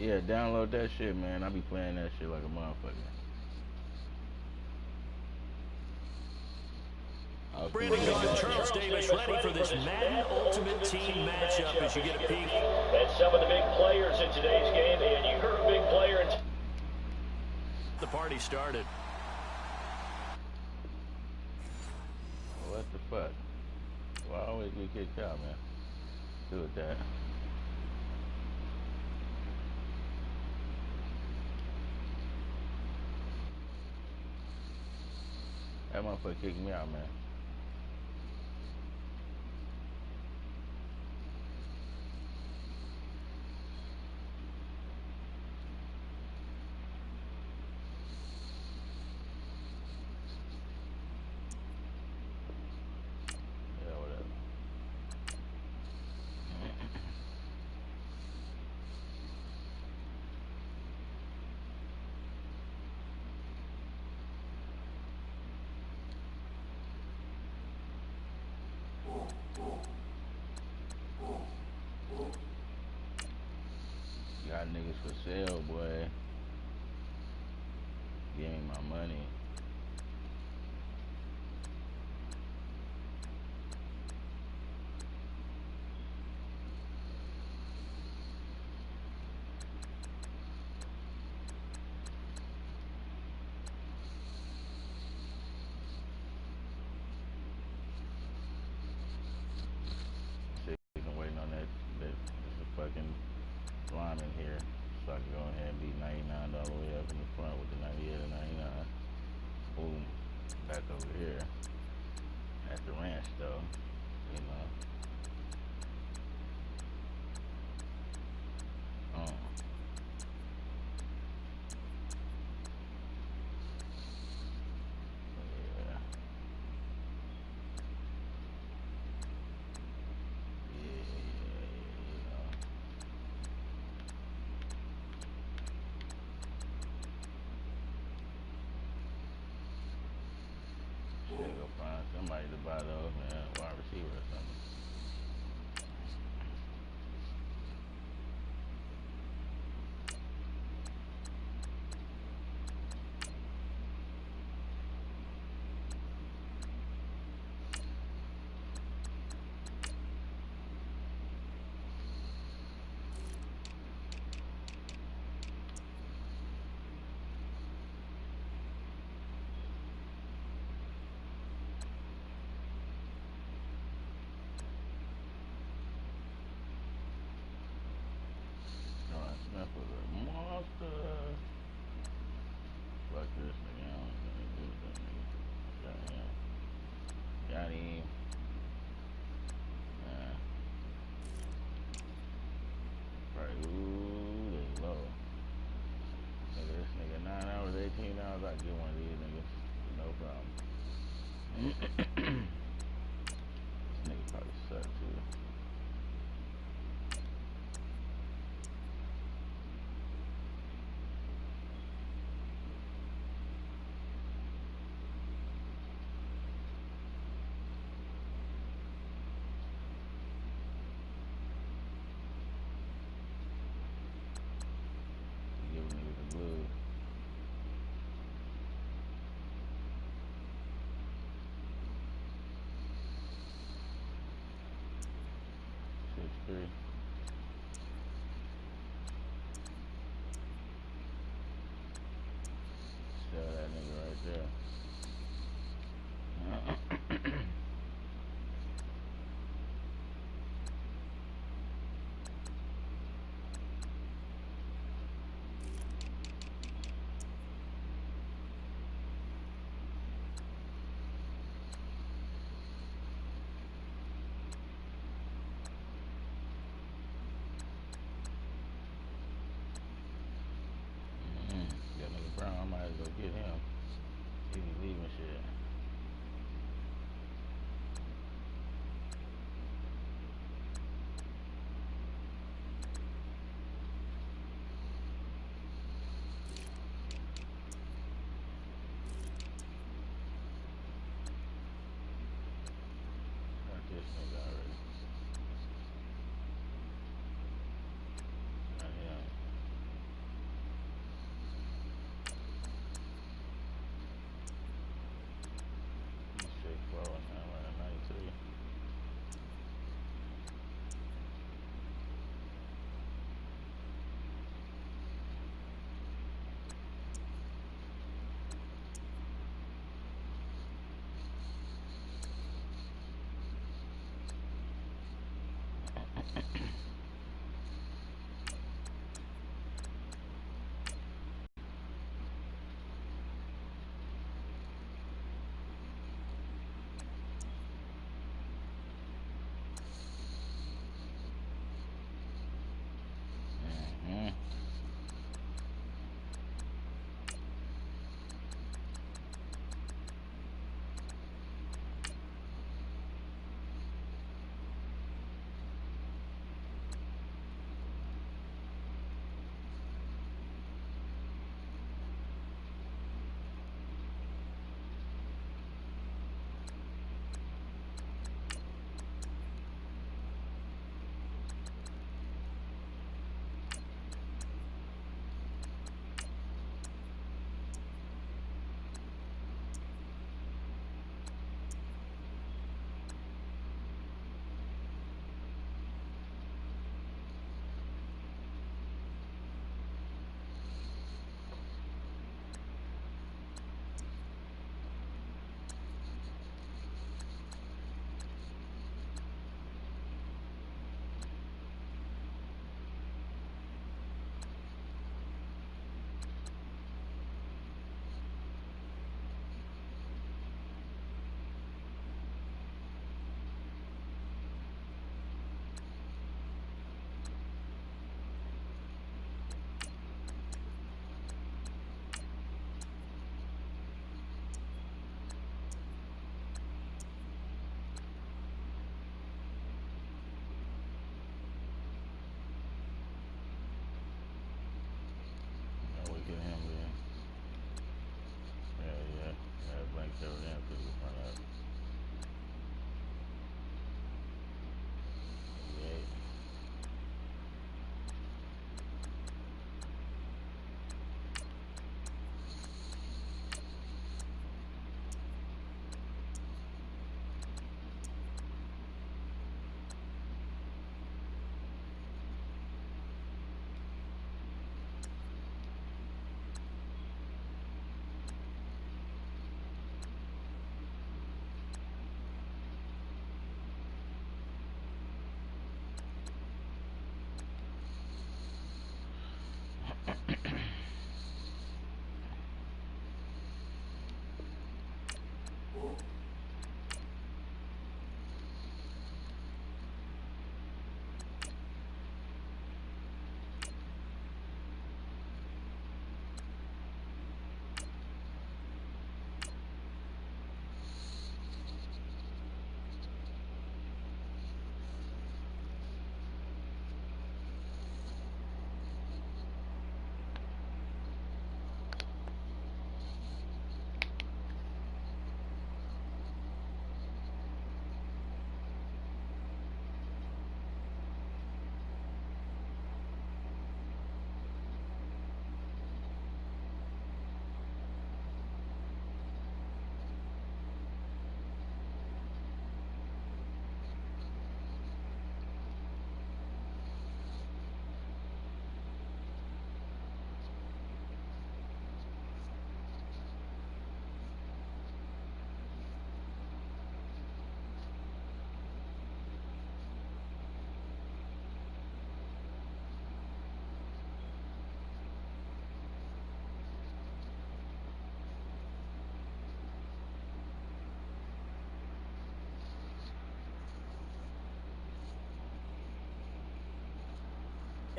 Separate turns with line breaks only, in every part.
Yeah, download that shit, man. I be playing that shit like a motherfucker.
Brandon Gaughan and Charles Davis ready for this Madden Ultimate Team matchup as you get a peek
at some of the big players in today's game, and you heard a big player in
the party started.
What the fuck? Well, I always get kicked out, man. Do with that. That motherfucker kicked me out, man. Yeah, whatever. Got niggas for sale, boy. Give me my money. Shit, been waiting on that fucking lineman here, so I can go ahead and be $99 all the way up in the front with the 98 and 99. Boom, back over here at the ranch, though. You know. Yeah. Should go find somebody to buy those, man, wide receiver or something. Smith was a monster. Fuck this nigga. I don't know what to do with that nigga. Got him. Right. Ooh, they low. Nigga, this nigga 9 hours, 18 hours. I get one of these niggas. No problem. This nigga probably suck too. Give niggas the blues. Three. Sell that nigga right there. That nigga Brown, I might as well get him. He be leaving shit. Got this nigga already. 100.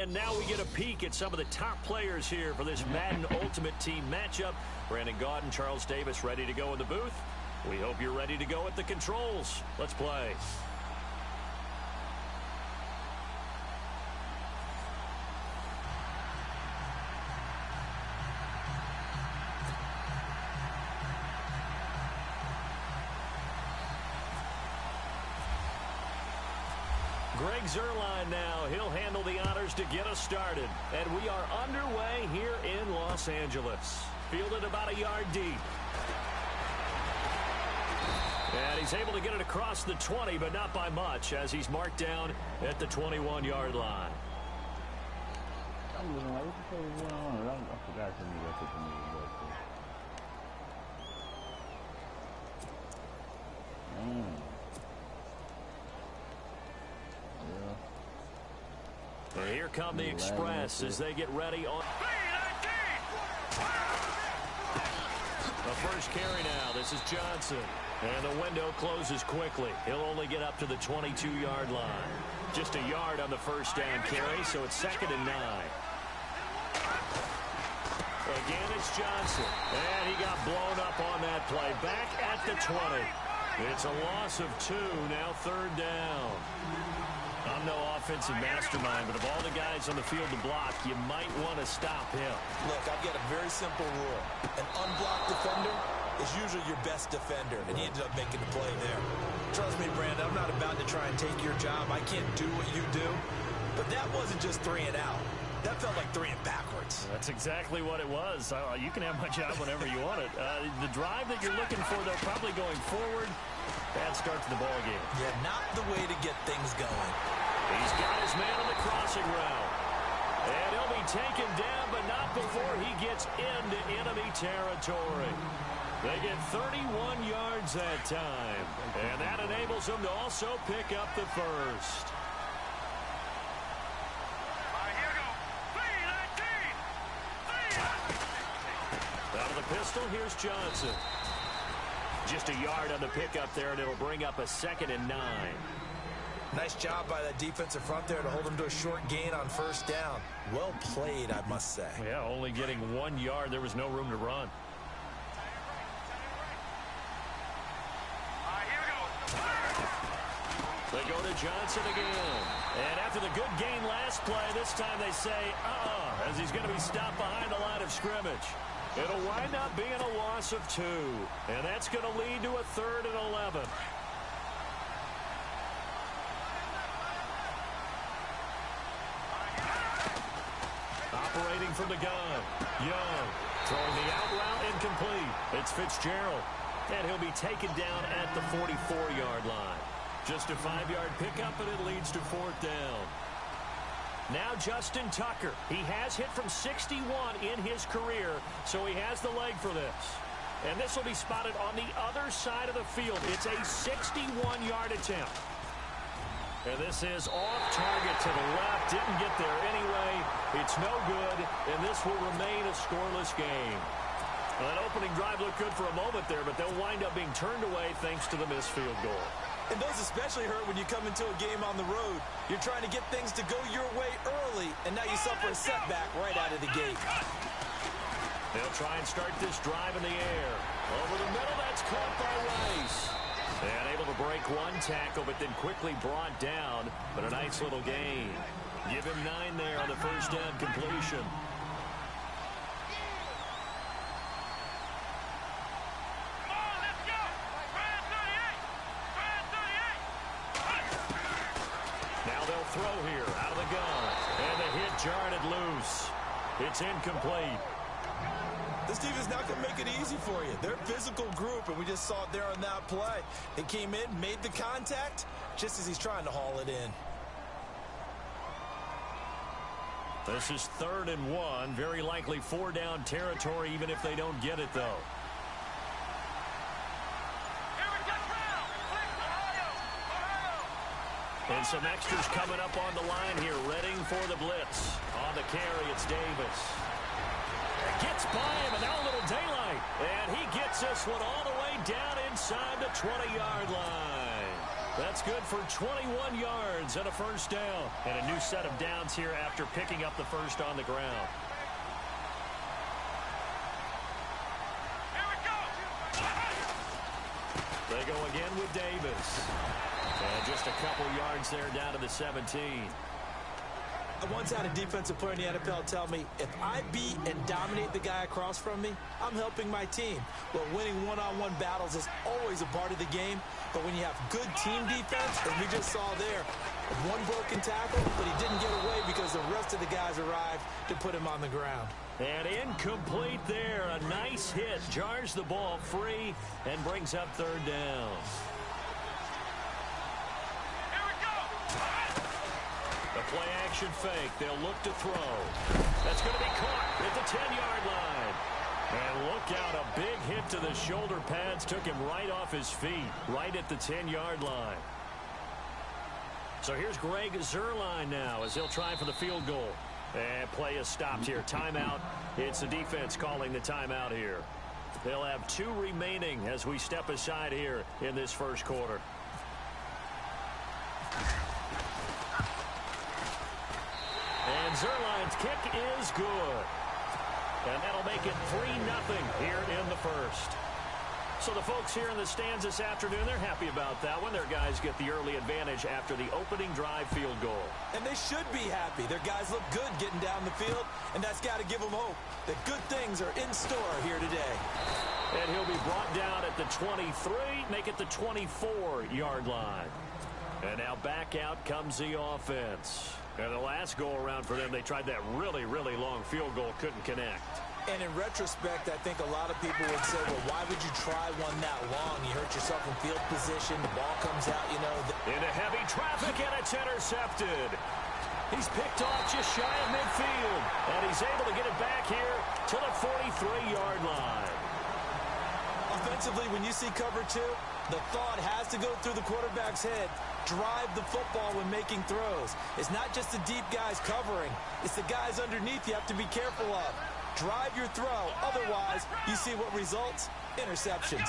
And now we get a peek at some of the top players here for this Madden Ultimate Team matchup. Brandon Gaudin, Charles Davis ready to go in the booth. We hope you're ready to go at the controls. Let's play. Greg Zuerlein now. He'll handle the honors to get us started. And we are underway here in Los Angeles. Fielded about a yard deep. And he's able to get it across the 20, but not by much, as he's marked down at the 21-yard line.
I forgot to me. I took the movie.
And here come the Express as they get ready on. The first carry now. This is Johnson. And the window closes quickly. He'll only get up to the 22-yard line. Just a yard on the first down carry, so it's 2nd and 9. Again, it's Johnson. And he got blown up on that play. Back at the 20. It's a loss of 2, now 3rd down. I'm no offensive mastermind, but of all the guys on the field to block, you might want to stop him.
Look, I've got a very simple rule. An unblocked defender is usually your best defender, and he ended up making the play there. Trust me, Brandon, I'm not about to try and take your job. I can't do what you do. But that wasn't just 3 and out. That felt like 3 and backwards.
That's exactly what it was. You can have my job whenever you want it. The drive that you're looking for, though, probably going forward. Bad start to the ball game.
Yeah, not the way to get things going.
He's got his man on the crossing route. And he'll be taken down, but not before he gets into enemy territory. They get 31 yards that time. And that enables them to also pick up the first. Out of the pistol, here's Johnson. Just a yard on the pickup there, and it'll bring up a 2nd and 9.
Nice job by that defensive front there to hold him to a short gain on first down. Well played, I must say.
Yeah, only getting 1 yard. There was no room to run. They go to Johnson again. And after the good gain last play, this time they say, as he's going to be stopped behind the line of scrimmage. It'll wind up being a loss of 2. And that's going to lead to a 3rd and 11. Operating from the gun. Young throwing the out route incomplete. It's Fitzgerald. And he'll be taken down at the 44-yard line. Just a 5-yard pickup, and it leads to 4th down. Now Justin Tucker. He has hit from 61 in his career, so he has the leg for this. And this will be spotted on the other side of the field. It's a 61-yard attempt. And this is off target to the left. Didn't get there anyway. It's no good, and this will remain a scoreless game. Well, that opening drive looked good for a moment there, but they'll wind up being turned away thanks to the missed field goal.
And those especially hurt when you come into a game on the road. You're trying to get things to go your way early, and now you suffer a setback right out of the gate.
They'll try and start this drive in the air. Over the middle, that's caught by Rice. And able to break 1 tackle, but then quickly brought down. But a nice little gain. Give him 9 there on the first down completion. Throw here out of the gun, and the hit jarred it loose. It's incomplete.
This team is not going to make it easy for you. They're a physical group, and we just saw it there on that play. They came in, made the contact, just as he's trying to haul it in.
This is 3rd and 1. Very likely 4-down territory, even if they don't get it, though. And some extras coming up on the line here, readying for the blitz. On the carry, it's Davis. Gets by him, and now a little daylight. And he gets this one all the way down inside the 20-yard line. That's good for 21 yards and a first down. And a new set of downs here after picking up the first on the ground. They go again with Davis. And just a couple yards there down to the 17.
I once had a defensive player in the NFL tell me, if I beat and dominate the guy across from me, I'm helping my team. Well, winning one-on-one battles is always a part of the game, but when you have good team defense, as we just saw there, one broken tackle, but he didn't get away because the rest of the guys arrived to put him on the ground.
And incomplete there. A nice hit. Jars the ball free and brings up third down. The play-action fake. They'll look to throw. That's going to be caught at the 10-yard line. And look out. A big hit to the shoulder pads. Took him right off his feet. Right at the 10-yard line. So here's Greg Zuerlein now as he'll try for the field goal. And play is stopped here. Timeout. It's the defense calling the timeout here. They'll have 2 remaining as we step aside here in this first quarter. And Zuerlein's kick is good. And that'll make it 3-0 here in the first. So the folks here in the stands this afternoon, they're happy about that one. Their guys get the early advantage after the opening drive field goal.
And they should be happy. Their guys look good getting down the field, and that's got to give them hope that good things are in store here today.
And he'll be brought down at the 23, make it the 24-yard line. And now back out comes the offense. And the last go-around for them, they tried that really, really long field goal, couldn't connect.
And in retrospect, I think a lot of people would say, well, why would you try one that long? You hurt yourself in field position. The ball comes out, you know.
Into heavy traffic, and it's intercepted. He's picked off just shy of midfield. And he's able to get it back here to the 43-yard line.
Offensively, when you see cover 2, the thought has to go through the quarterback's head. Drive the football when making throws. It's not just the deep guys covering. It's the guys underneath you have to be careful of. Drive your throw. Otherwise, you see what results? Interceptions.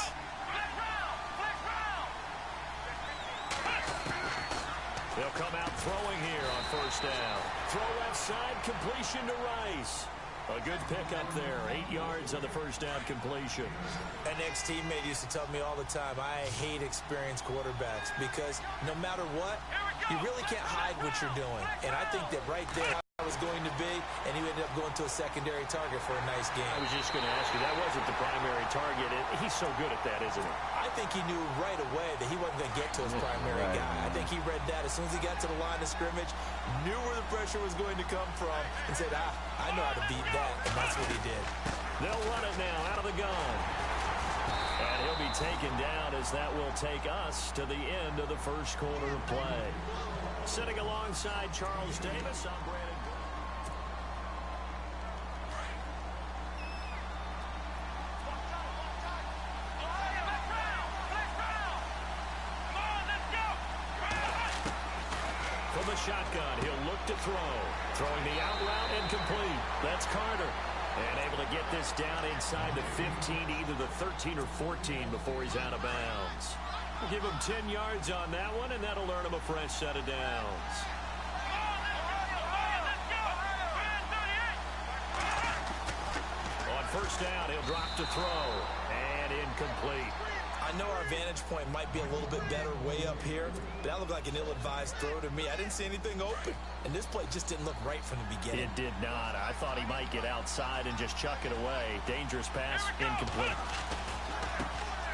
They'll come out throwing here on first down. Throw left side, completion to Rice. A good pickup there. 8 yards on the first down completion.
An ex-teammate used to tell me all the time, I hate experienced quarterbacks because no matter what, you really can't hide what you're doing. And I think that right there was going to be, and he ended up going to a secondary target for a nice game.
I was just going to ask you, that wasn't the primary target. He's so good at that, isn't he?
I think he knew right away that he wasn't going to get to his primary guy. I think he read that as soon as he got to the line of scrimmage, knew where the pressure was going to come from, and said, I know how to beat that, and that's what he did.
They'll run it now out of the gun. And he'll be taken down as that will take us to the end of the first quarter of play. Sitting alongside Charles Davis, I'm Brandon. From the shotgun, he'll look to throw. Throwing the out route incomplete. That's Carter. And able to get this down inside the 15, either the 13 or 14 before he's out of bounds. We'll give him 10 yards on that one, and that'll earn him a fresh set of downs. On first down, he'll drop to throw. And incomplete.
I know our vantage point might be a little bit better way up here, but that looked like an ill-advised throw to me. I didn't see anything open, and this play just didn't look right from the beginning.
It did not. I thought he might get outside and just chuck it away. Dangerous pass, incomplete.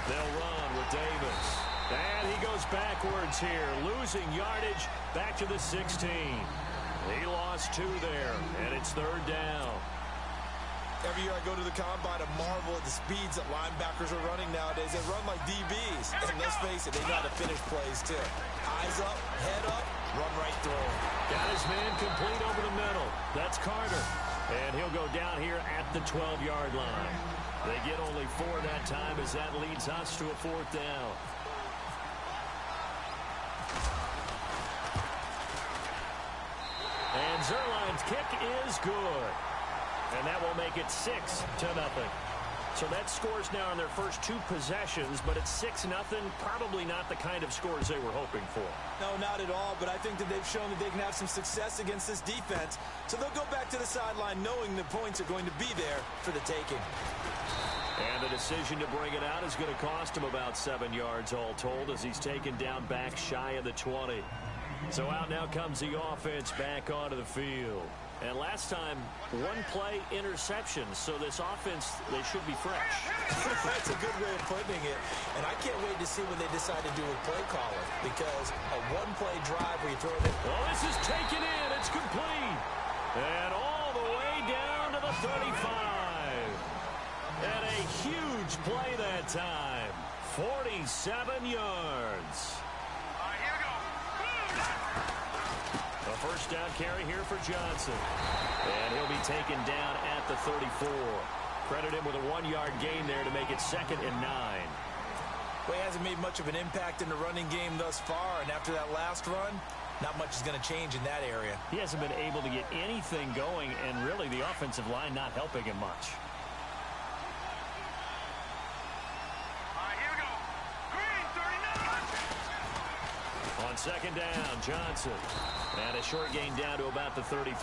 They'll run with Davis. And he goes backwards here, losing yardage back to the 16. He lost 2 there, and it's third down.
Every year I go to the combine, I marvel at the speeds that linebackers are running nowadays. They run like DBs. And let's face it, they know how to finish plays too. Eyes up, head up, run right through him.
Got his man complete over the middle. That's Carter. And he'll go down here at the 12-yard line. They get only 4 that time as that leads us to a 4th down. And Zuerlein's kick is good. And that will make it 6-0. So that scores now on their first 2 possessions, but it's 6-0. Probably not the kind of scores they were hoping for.
No, not at all, but I think that they've shown that they can have some success against this defense. So they'll go back to the sideline knowing the points are going to be there for the taking.
And the decision to bring it out is going to cost him about 7 yards all told as he's taken down back shy of the 20. So out now comes the offense back onto the field. And last time, 1-play interception. So this offense, they should be fresh.
That's a good way of putting it. And I can't wait to see what they decide to do with play calling. Because a 1-play drive where you throw it in.
Well, this is taken in. It's complete. And all the way down to the 35. And a huge play that time. 47 yards. A first down carry here for Johnson. And he'll be taken down at the 34. Credit him with a 1-yard gain there to make it 2nd and 9.
Well, he hasn't made much of an impact in the running game thus far. And after that last run, not much is going to change in that area.
He hasn't been able to get anything going, and really the offensive line not helping him much. On 2nd down, Johnson. And a short gain down to about the 33.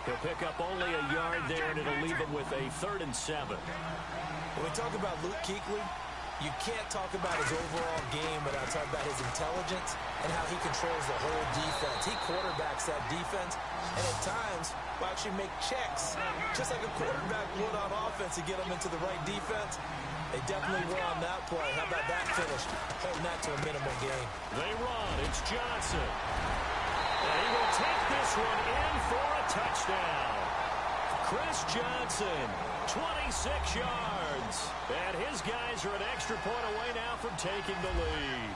He'll pick up only a yard there, and it'll leave him with a 3rd and 7.
When we talk about Luke Kuechly, you can't talk about his overall game without talking about his intelligence and how he controls the whole defense. He quarterbacks that defense, and at times will actually make checks, just like a quarterback would on offense to get them into the right defense. They definitely were on that play. How about that finish? Holding that to a minimal gain.
They run. It's Johnson. And he will take this one in for a touchdown. Chris Johnson, 26 yards. And his guys are an extra point away now from taking the lead.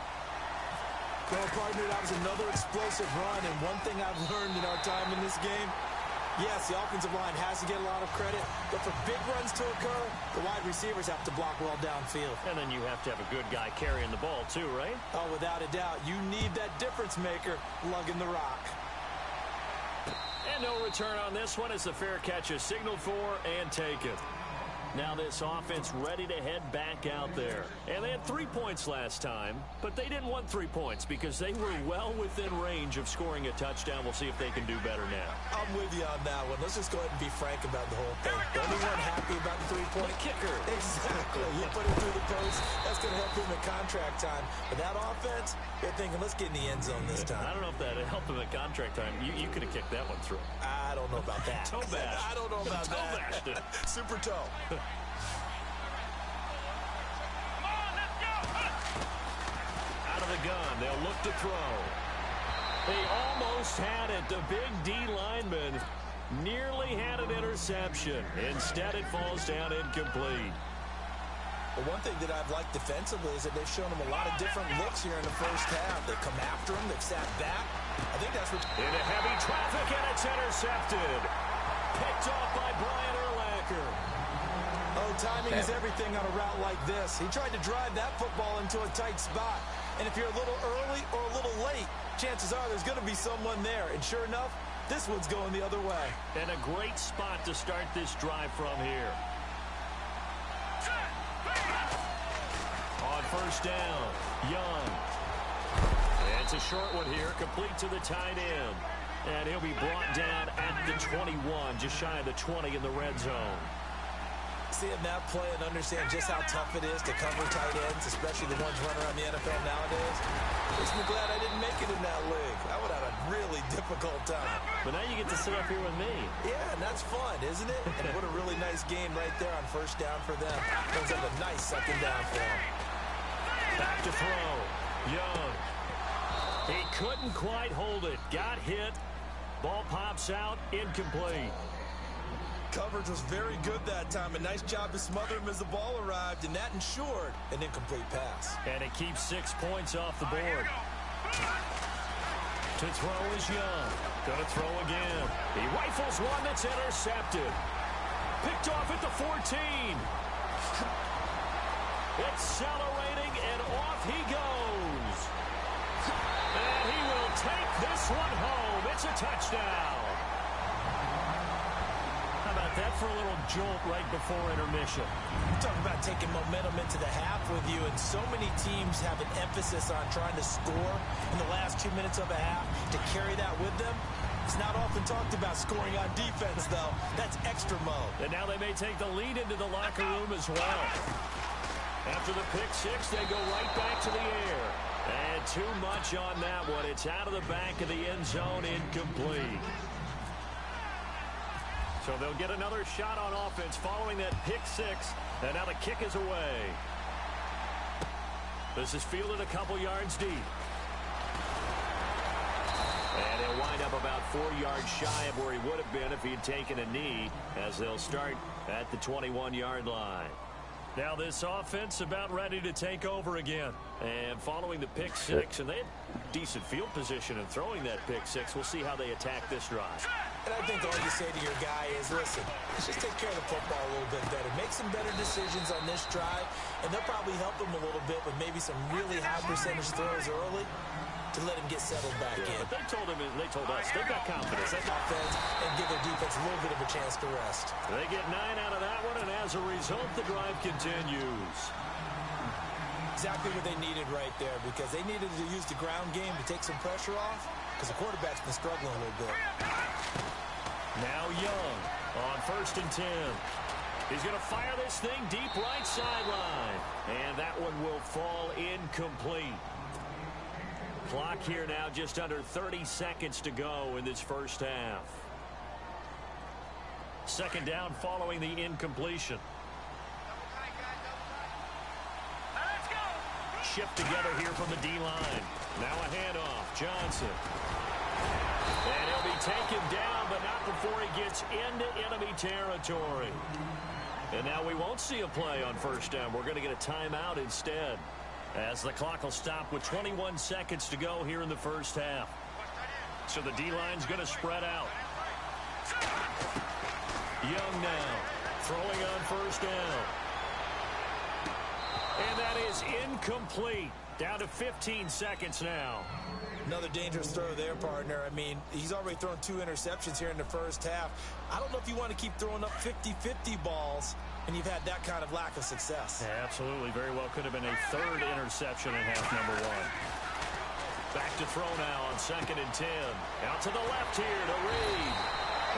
Well, partner, that was another explosive run. And one thing I've learned in our time in this game, yes, the offensive line has to get a lot of credit, but for big runs to occur, the wide receivers have to block well downfield.
And then you have to have a good guy carrying the ball too, right?
Oh, without a doubt. You need that difference maker lugging the rock.
And no return on this one as the fair catch is signaled for and taken. Now this offense ready to head back out there. And they had 3 points last time, but they didn't want 3 points because they were well within range of scoring a touchdown. We'll see if they can do better now.
I'm with you on that one. Let's just go ahead and be frank about the whole thing. The only one happy about the 3-point
kicker.
Exactly. You put it through the post. That's going to help him in contract time. But that offense, they're thinking, let's get in the end zone this time.
I don't know if that helped him at contract time. You could have kicked that one through.
I don't know about that.
Toe bash.
I don't know about
toe bashed it.
Super toe.
Out of the gun, they'll look to throw. They almost had it. The big D lineman nearly had an interception. Instead, it falls down incomplete.
But one thing that I've liked defensively is that they've shown him a lot of different looks here in the first half. They come after him. They've sat back. I think that's what...
Into heavy traffic, and it's intercepted. Picked off by Brian Urlacher.
Oh, timing is everything on a route like this. He tried to drive that football into a tight spot. And if you're a little early or a little late, chances are there's going to be someone there. And sure enough, this one's going the other way.
And a great spot to start this drive from here. On first down, Young. And it's a short one here, complete to the tight end. And he'll be brought down at the 21, just shy of the 20 in the red zone.
Seeing that play and understand just how tough it is to cover tight ends, especially the ones running around the NFL nowadays, makes me glad I didn't make it in that league. I would have had a really difficult time.
But now you get to sit up here with me.
Yeah, and that's fun, isn't it? And what a really nice game right there on first down for them. Comes up a nice second down for them.
Back to throw. Young. He couldn't quite hold it. Got hit. Ball pops out. Incomplete.
Coverage was very good that time. A nice job to smother him as the ball arrived, and that ensured an incomplete pass.
And it keeps 6 points off the board. To throw is Young. Gonna throw again. He rifles one that's intercepted. Picked off at the 14. Accelerating, and off he goes. And he will take this one home. It's a touchdown. How about that for a little jolt right before intermission.
Talk about taking momentum into the half with you, and so many teams have an emphasis on trying to score in the last 2 minutes of a half. To carry that with them, it's not often talked about scoring on defense, though. That's extra mode.
And now they may take the lead into the locker room as well. After the pick six, they go right back to the air. And too much on that one. It's out of the back of the end zone, incomplete. So they'll get another shot on offense following that pick six. And now the kick is away. This is fielded a couple yards deep. And he'll wind up about 4 yards shy of where he would have been if he had taken a knee, as they'll start at the 21-yard line. Now this offense about ready to take over again. And following the pick six, and they had decent field position in throwing that pick six. We'll see how they attack this drive.
And I think all you say to your guy is, listen, let's just take care of the football a little bit better. Make some better decisions on this drive, and they'll probably help him a little bit with maybe some really high percentage throws early to let him get settled back in.
But they told us they've got confidence.
That's offense, and give their defense a little bit of a chance to rest.
They get 9 out of that one, and as a result, the drive continues.
Exactly what they needed right there, because they needed to use the ground game to take some pressure off, because the quarterback's been struggling a little bit.
Now Young on 1st and 10. He's going to fire this thing deep right sideline. And that one will fall incomplete. Clock here now just under 30 seconds to go in this first half. 2nd down following the incompletion. Shift together here from the D-line. Now a handoff. Johnson. And he'll be taken down, but not before he gets into enemy territory. And now we won't see a play on 1st down. We're going to get a timeout instead, as the clock will stop with 21 seconds to go here in the first half. So the D-line's going to spread out. Young now throwing on 1st down. And that is incomplete. Down to 15 seconds now.
Another dangerous throw there, partner. I mean, he's already thrown 2 interceptions here in the first half. I don't know if you want to keep throwing up 50-50 balls, and you've had that kind of lack of success.
Yeah, absolutely. Very well could have been a 3rd interception in half number 1. Back to throw now on 2nd and 10. Out to the left here to Reed.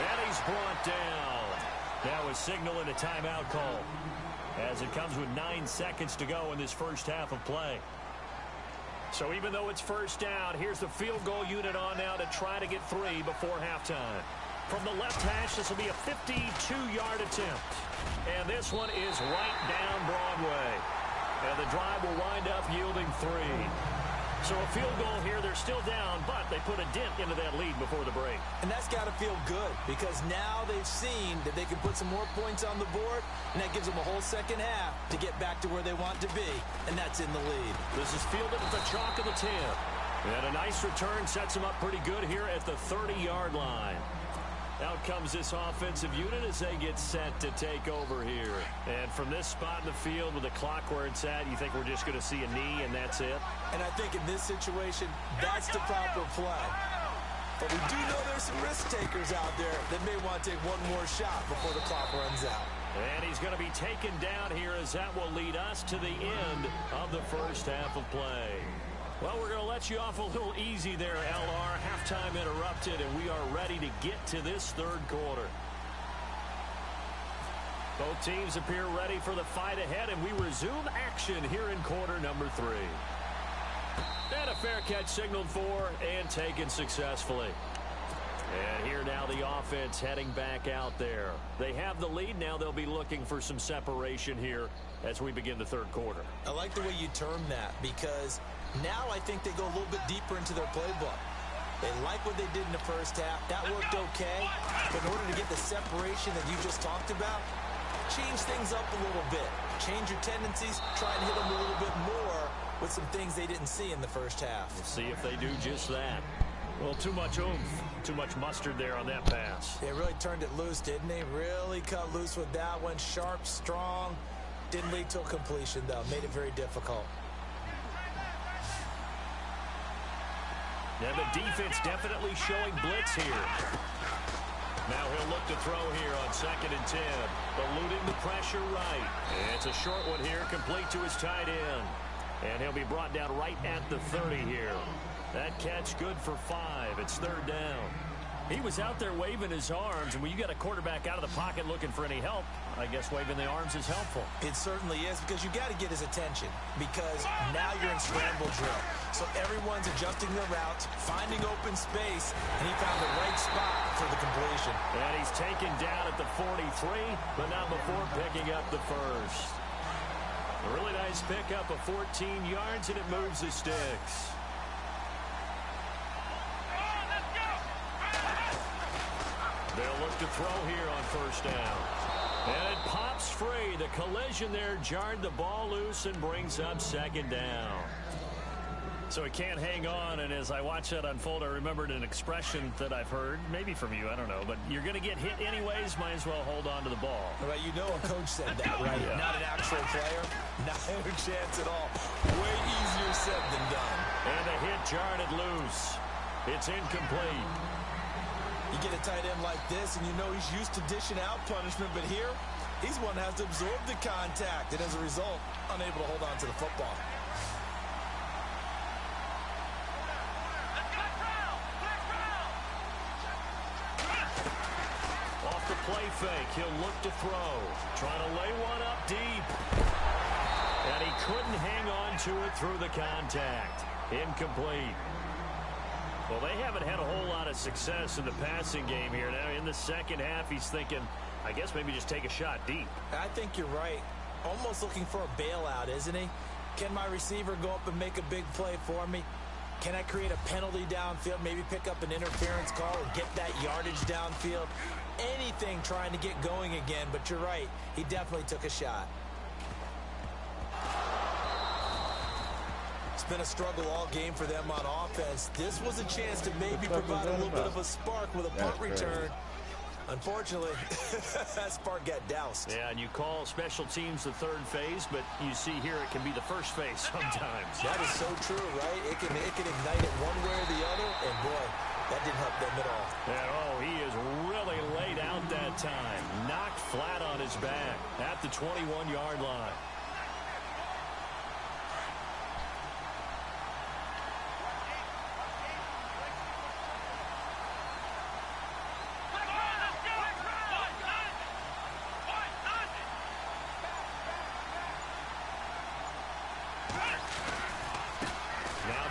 And he's brought down. Now a signal and a timeout call, as it comes with 9 seconds to go in this first half of play. So even though it's 1st down, here's the field goal unit on now to try to get 3 before halftime. From the left hash, this will be a 52-yard attempt. And this one is right down Broadway. And the drive will wind up yielding 3. So a field goal here, they're still down, but they put a dent into that lead before the break.
And that's got to feel good, because now they've seen that they can put some more points on the board, and that gives them a whole second half to get back to where they want to be, and that's in the lead.
This is fielded at the chalk of the 10. And a nice return sets them up pretty good here at the 30-yard line. Out comes this offensive unit as they get set to take over here. And from this spot in the field with the clock where it's at, you think we're just going to see a knee and that's it?
And I think in this situation, that's the proper play. But we do know there's some risk takers out there that may want to take one more shot before the clock runs out.
And he's going to be taken down here, as that will lead us to the end of the first half of play. Well, we're going to let you off a little easy there, LR. Halftime interrupted, and we are ready to get to this 3rd quarter. Both teams appear ready for the fight ahead, and we resume action here in quarter number 3. And a fair catch signaled for and taken successfully. And here now the offense heading back out there. They have the lead. Now they'll be looking for some separation here as we begin the 3rd quarter.
I like the way you term that, because now I think they go a little bit deeper into their playbook. They like what they did in the first half. That worked okay. But in order to get the separation that you just talked about, change things up a little bit. Change your tendencies. Try and hit them a little bit more with some things they didn't see in the first half.
We'll see if they do just that. Well, too much oomph, too much mustard there on that pass.
They really turned it loose, didn't they? Really cut loose with that one. Sharp, strong. Didn't lead to a completion, though. Made it very difficult.
Yeah, the defense definitely showing blitz here. Now he'll look to throw here on 2nd and 10. Eluding the pressure right. And it's a short one here, complete to his tight end. And he'll be brought down right at the 30 here. That catch good for 5. It's 3rd down. He was out there waving his arms, and when you got a quarterback out of the pocket looking for any help, I guess waving the arms is helpful.
It certainly is, because you got to get his attention, because now you're in scramble drill. So everyone's adjusting their routes, finding open space, and he found the right spot for the completion.
And he's taken down at the 43, but not before picking up the first. A really nice pickup of 14 yards, and it moves the sticks. They'll look to throw here on 1st down. And it pops free. The collision there jarred the ball loose and brings up 2nd down. So he can't hang on, and as I watch that unfold, I remembered an expression that I've heard, maybe from you, I don't know, but you're going to get hit anyways, might as well hold on to the ball.
Well, you know a coach said that, right?
Yeah.
Not an actual player. Not a chance at all. Way easier said than done.
And the hit jarred it loose. It's incomplete.
You get a tight end like this, and you know he's used to dishing out punishment, but here, he's one that has to absorb the contact, and as a result, unable to hold on to the football.
Off the play fake, he'll look to throw. Trying to lay one up deep. And he couldn't hang on to it through the contact. Incomplete. Well, they haven't had a whole lot of success in the passing game here. Now, in the second half, he's thinking, I guess maybe just take a shot deep.
I think you're right. Almost looking for a bailout, isn't he? Can my receiver go up and make a big play for me? Can I create a penalty downfield, maybe pick up an interference call or get that yardage downfield? Anything trying to get going again, but you're right. He definitely took a shot. It's been a struggle all game for them on offense. This was a chance to maybe provide a little bit of a spark with a punt return. Unfortunately, that spark got doused.
Yeah, and you call special teams the 3rd phase, but you see here it can be the 1st phase sometimes.
That is so true, right? It can ignite it one way or the other, and boy, that didn't help them at all.
And oh, he is really laid out that time. Knocked flat on his back at the 21-yard line.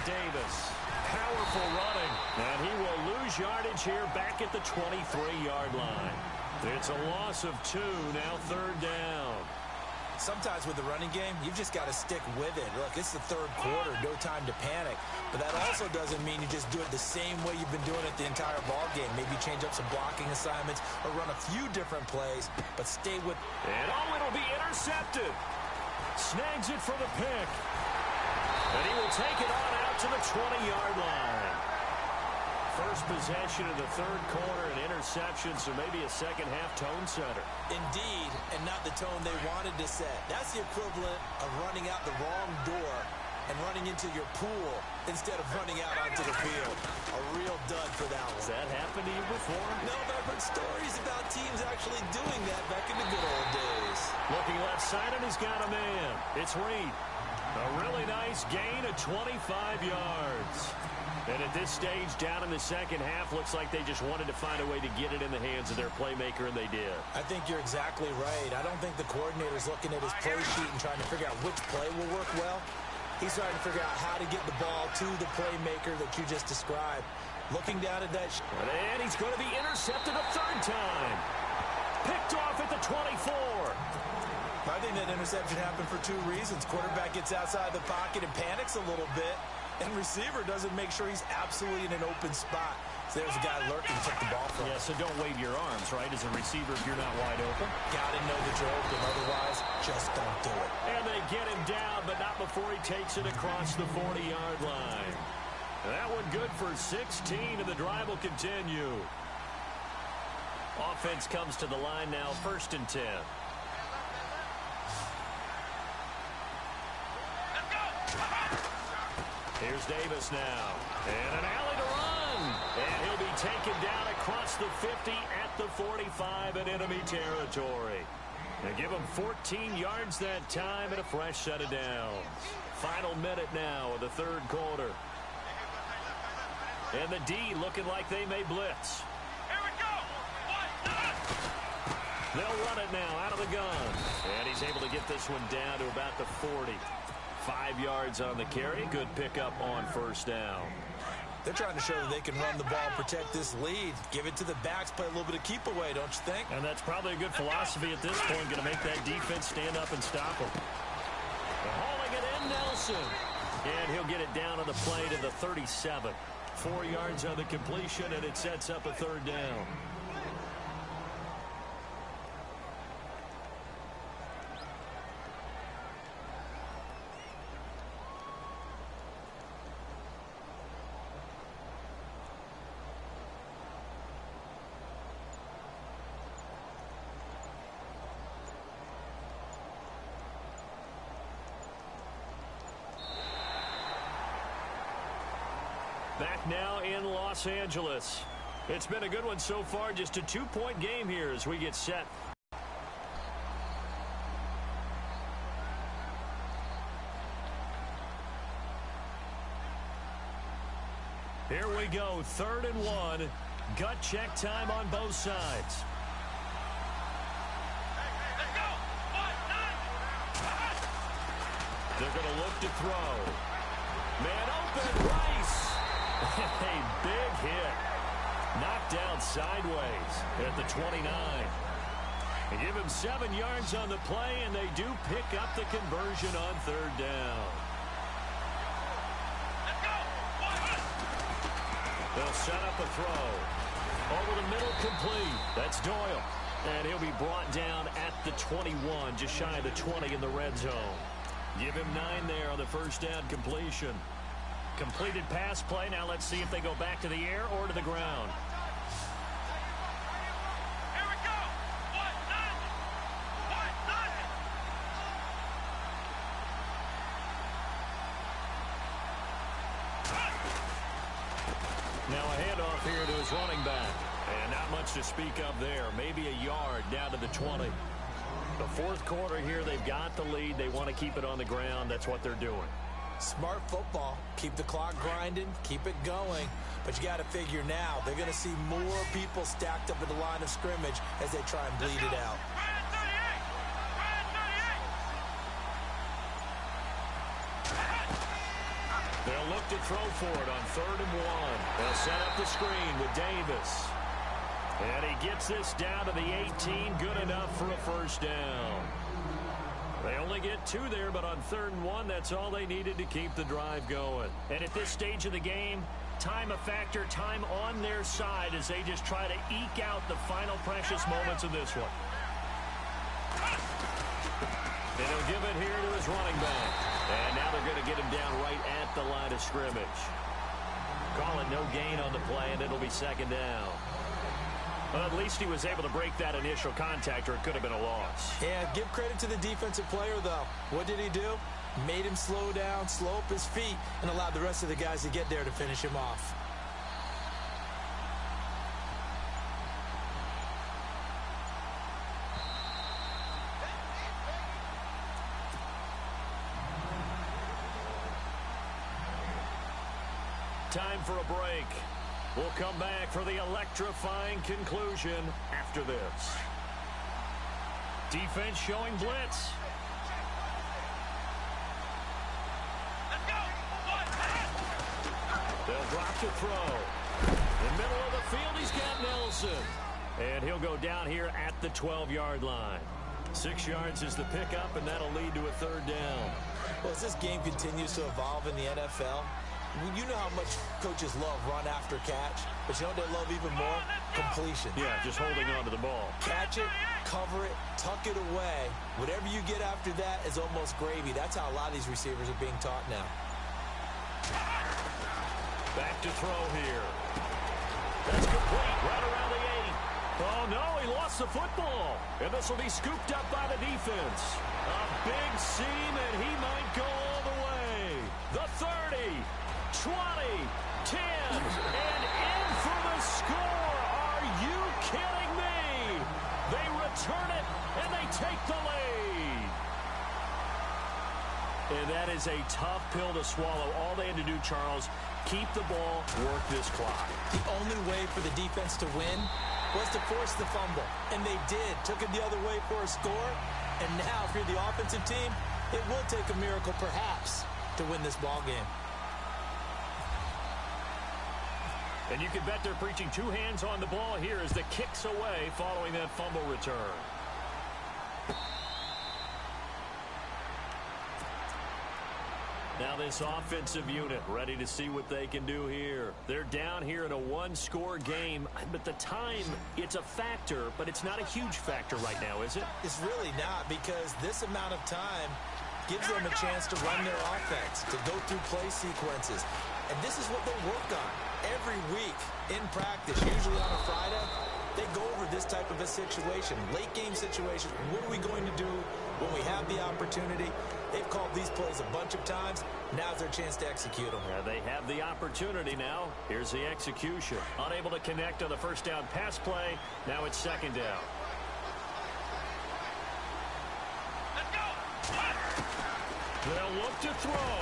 Davis, powerful running, and he will lose yardage here back at the 23-yard line. It's a loss of 2, now 3rd down.
Sometimes with the running game, you've just got to stick with it. Look, it's the 3rd quarter, no time to panic. But that also doesn't mean you just do it the same way you've been doing it the entire ball game. Maybe change up some blocking assignments or run a few different plays, but stay with...
And oh, it'll be intercepted. Snags it for the pick. And he will take it on out to the 20-yard line. First possession of the 3rd quarter, an interception, so maybe a second-half tone setter.
Indeed, and not the tone they wanted to set. That's the equivalent of running out the wrong door and running into your pool instead of running out onto the field. A real dud for that one.
Has that happened to you before?
No, but I've heard stories about teams actually doing that back in the good old days.
Looking left side, and he's got a man. It's Reed. A really nice gain of 25 yards. And at this stage, down in the second half, looks like they just wanted to find a way to get it in the hands of their playmaker, and they did.
I think you're exactly right. I don't think the coordinator's looking at his play sheet and trying to figure out which play will work well. He's trying to figure out how to get the ball to the playmaker that you just described. Looking down at that...
And he's going to be intercepted a 3rd time. Picked off at the 24.
I think that interception happened for 2 reasons. Quarterback gets outside the pocket and panics a little bit, and receiver doesn't make sure he's absolutely in an open spot. So there's a guy lurking to take the ball from.
Yeah, so don't wave your arms, right, as a receiver if you're not wide open.
Got to know that you're open. Otherwise, just don't do it.
And they get him down, but not before he takes it across the 40-yard line. That one good for 16, and the drive will continue. Offense comes to the line now, 1st and 10. Here's Davis now. And an alley to run. again. And he'll be taken down across the 50 at the 45 in enemy territory. They give him 14 yards that time and a fresh set of downs. Final minute now of the third quarter. And the D looking like they may blitz.
Here we go.
They'll run it now out of the gun. And he's able to get this one down to about the 40. 5 yards on the carry. Good pickup on first down.
They're trying to show that they can run the ball, protect this lead. Give it to the backs, play a little bit of keep away, don't you think?
And that's probably a good philosophy at this point. Going to make that defense stand up and stop them. Hauling it in, Nelson. And he'll get it down on the play to the 37. 4 yards on the completion, and it sets up a third down. Back now in Los Angeles. It's been a good one so far. Just a 2-point game here as we get set. Here we go. 3rd and 1. Gut check time on both sides. They're going to look to throw. Man open, Rice. A big hit. Knocked down sideways at the 29. They give him 7 yards on the play, and they do pick up the conversion on 3rd down. They'll set up a throw. Over the middle, complete. That's Doyle. And he'll be brought down at the 21, just shy of the 20 in the red zone. Give him 9 there on the first down completion. Completed pass play. Now let's see if they go back to the air or to the ground.
Here we go.
Now a handoff here to his running back. And not much to speak of there. Maybe a yard down to the 20. The 4th quarter here, they've got the lead. They want to keep it on the ground. That's what they're doing.
Smart football. Keep the clock grinding. Keep it going. But you got to figure now, they're going to see more people stacked up at the line of scrimmage as they try and bleed it out.
They'll look to throw for it on 3rd and 1. They'll set up the screen with Davis. And he gets this down to the 18. Good enough for a first down. They only get 2 there, but on 3rd and 1, that's all they needed to keep the drive going. And at this stage of the game, time a factor, time on their side as they just try to eke out the final precious moments of this one. And he'll give it here to his running back. And now they're going to get him down right at the line of scrimmage. Call it no gain on the play, and it'll be 2nd down. Well, at least he was able to break that initial contact, or it could have been a loss.
Yeah, give credit to the defensive player, though. What did he do? Made him slow down, slow up his feet, and allowed the rest of the guys to get there to finish him off.
Time for a break. We'll come back for the electrifying conclusion after this. Defense showing blitz. They'll drop to throw. In the middle of the field, he's got Nelson. And he'll go down here at the 12-yard line. 6 yards is the pickup, and that'll lead to a 3rd down.
Well, as this game continues to evolve in the NFL, you know how much coaches love run after catch, but you know what they love even more? Completion.
Yeah, just holding on to the ball.
Catch it, cover it, tuck it away. Whatever you get after that is almost gravy. That's how a lot of these receivers are being taught now.
Back to throw here. That's complete right around the 8. Oh, no, he lost the football. And this will be scooped up by the defense. A big seam, and he might go all the way. The 30, 20, 10, and score. Are you kidding me? They return it, and they take the lead. And that is a tough pill to swallow. All they had to do, Charles, keep the ball, work this clock.
The only way for the defense to win was to force the fumble. And they did. Took it the other way for a score. And now, if you're the offensive team, it will take a miracle, perhaps, to win this ball game.
And you can bet they're preaching two hands on the ball here as the kick's away following that fumble return. Now this offensive unit ready to see what they can do here. They're down here in a one-score game, but the time, it's a factor, but it's not a huge factor right now, is it?
It's really not, because this amount of time gives them a chance to run their offense, to go through play sequences. And this is what they work on every week in practice, usually on a Friday. They go over this type of a situation, late game situation. What are we going to do when we have the opportunity? They've called these plays a bunch of times. Now's their chance to execute them.
Yeah, they have the opportunity now. Here's the execution. Unable to connect on the first down pass play. Now it's second down.
Let's go.
They'll look to throw.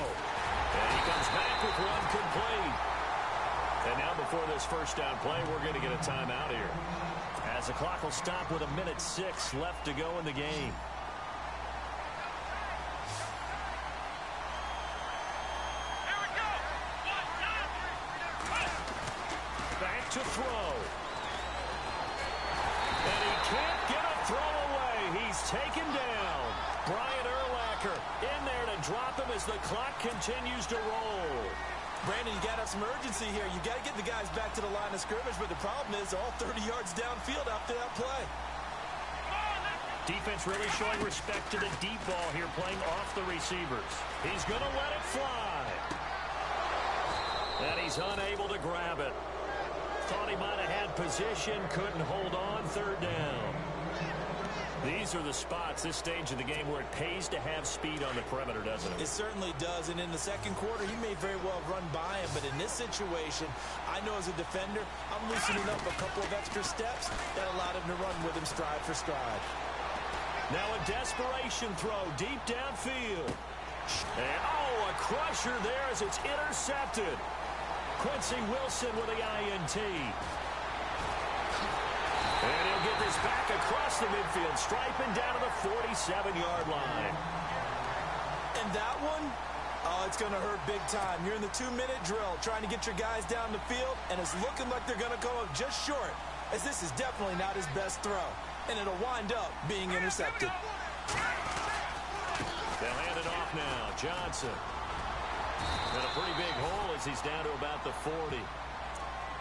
And he comes back with one complete. And now before this first down play, we're going to get a timeout here, as the clock will stop with 1:06 left to go in the game.
Here we go.
Back to throw. And he can't get a throw away. He's taken down. Brian Urlacher in there to drop him as the clock continues to roll.
Brandon, you got to have some urgency here. You got to get the guys back to the line of scrimmage, but the problem is all 30 yards downfield after that play.
Defense really showing respect to the deep ball here, playing off the receivers. He's going to let it fly. And he's unable to grab it. Thought he might have had position, couldn't hold on, third down. These are the spots, this stage of the game, where it pays to have speed on the perimeter, doesn't it?
It certainly does, and in the second quarter, he may very well run by him, but in this situation, I know as a defender, I'm loosening up a couple of extra steps that allowed him to run with him stride for stride.
Now a desperation throw deep downfield. And, a crusher there as it's intercepted. Quincy Wilson with the INT. And he'll get this back across the midfield, striping down to the 47-yard line.
And that one, it's going to hurt big time. You're in the 2-minute drill, trying to get your guys down the field, and it's looking like they're going to go up just short, as this is definitely not his best throw. And it'll wind up being intercepted.
They'll hand it off now. Johnson. And a pretty big hole as he's down to about the 40.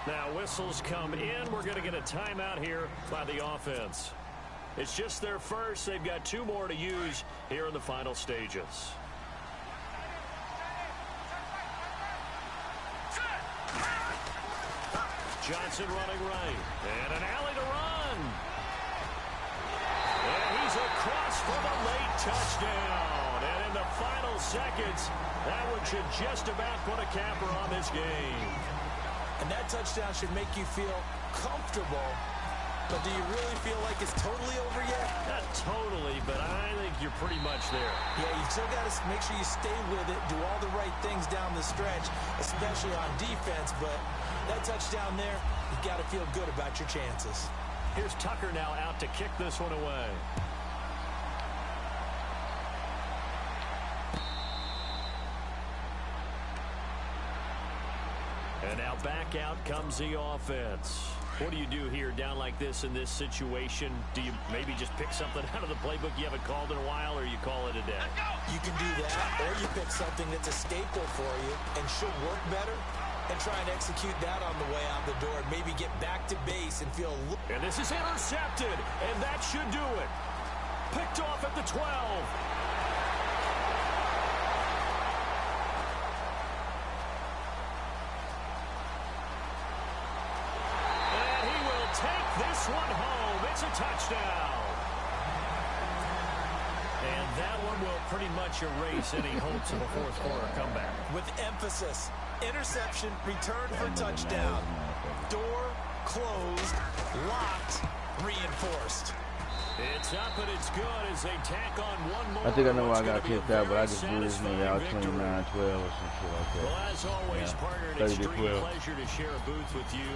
Now whistles come in. We're going to get a timeout here by the offense. It's just their first. They've got two more to use here in the final stages. Johnson running right. And an alley to run. And he's across for the late touchdown. And in the final seconds, that one should just about put a capper on this game.
And that touchdown should make you feel comfortable. But do you really feel like it's totally over yet?
Not totally, but I think you're pretty much there.
Yeah, you still got to make sure you stay with it, do all the right things down the stretch, especially on defense. But that touchdown there, you got to feel good about your chances.
Here's Tucker now out to kick this one away. And now back out comes the offense. What do you do here down like this in this situation? Do you maybe just pick something out of the playbook you haven't called in a while, or you call it a day?
You can do that, or you pick something that's a staple for you and should work better and try and execute that on the way out the door and maybe get back to base and feel...
And this is intercepted, and that should do it. Picked off at the 12. Take this one home. It's a touchdown. And that one will pretty much erase any hopes of a fourth quarter comeback.
With emphasis, interception, return for touchdown. Door closed, locked, reinforced.
It's up and it's good as they tack on one more.
I think I know why I got kicked out, but I just blew this nigga out 29-12 or some shit like that.
Well, as always, partner, an extreme pleasure to share a booth with you.